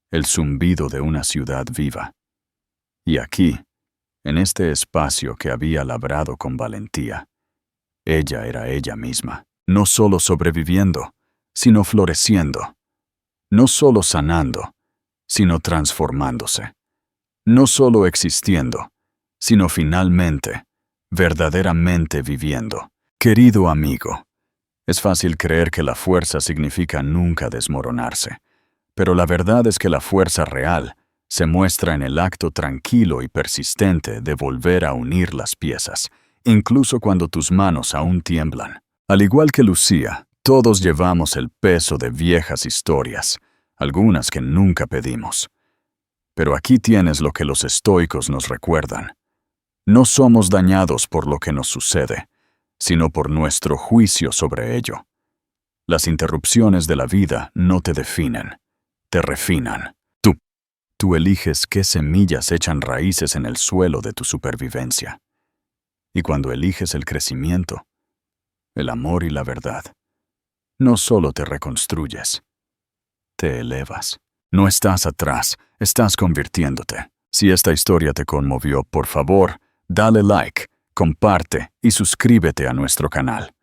el zumbido de una ciudad viva. Y aquí, en este espacio que había labrado con valentía, ella era ella misma, no solo sobreviviendo, sino floreciendo, no solo sanando, sino transformándose, no solo existiendo, sino finalmente, verdaderamente viviendo. Querido amigo, es fácil creer que la fuerza significa nunca desmoronarse, pero la verdad es que la fuerza real se muestra en el acto tranquilo y persistente de volver a unir las piezas, incluso cuando tus manos aún tiemblan. Al igual que Lucía, todos llevamos el peso de viejas historias, algunas que nunca pedimos. Pero aquí tienes lo que los estoicos nos recuerdan. No somos dañados por lo que nos sucede, sino por nuestro juicio sobre ello. Las interrupciones de la vida no te definen, te refinan. Tú eliges qué semillas echan raíces en el suelo de tu supervivencia. Y cuando eliges el crecimiento, el amor y la verdad, no solo te reconstruyes, te elevas. No estás atrás, estás convirtiéndote. Si esta historia te conmovió, por favor, dale like, comparte y suscríbete a nuestro canal.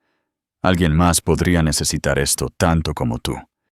Alguien más podría necesitar esto tanto como tú.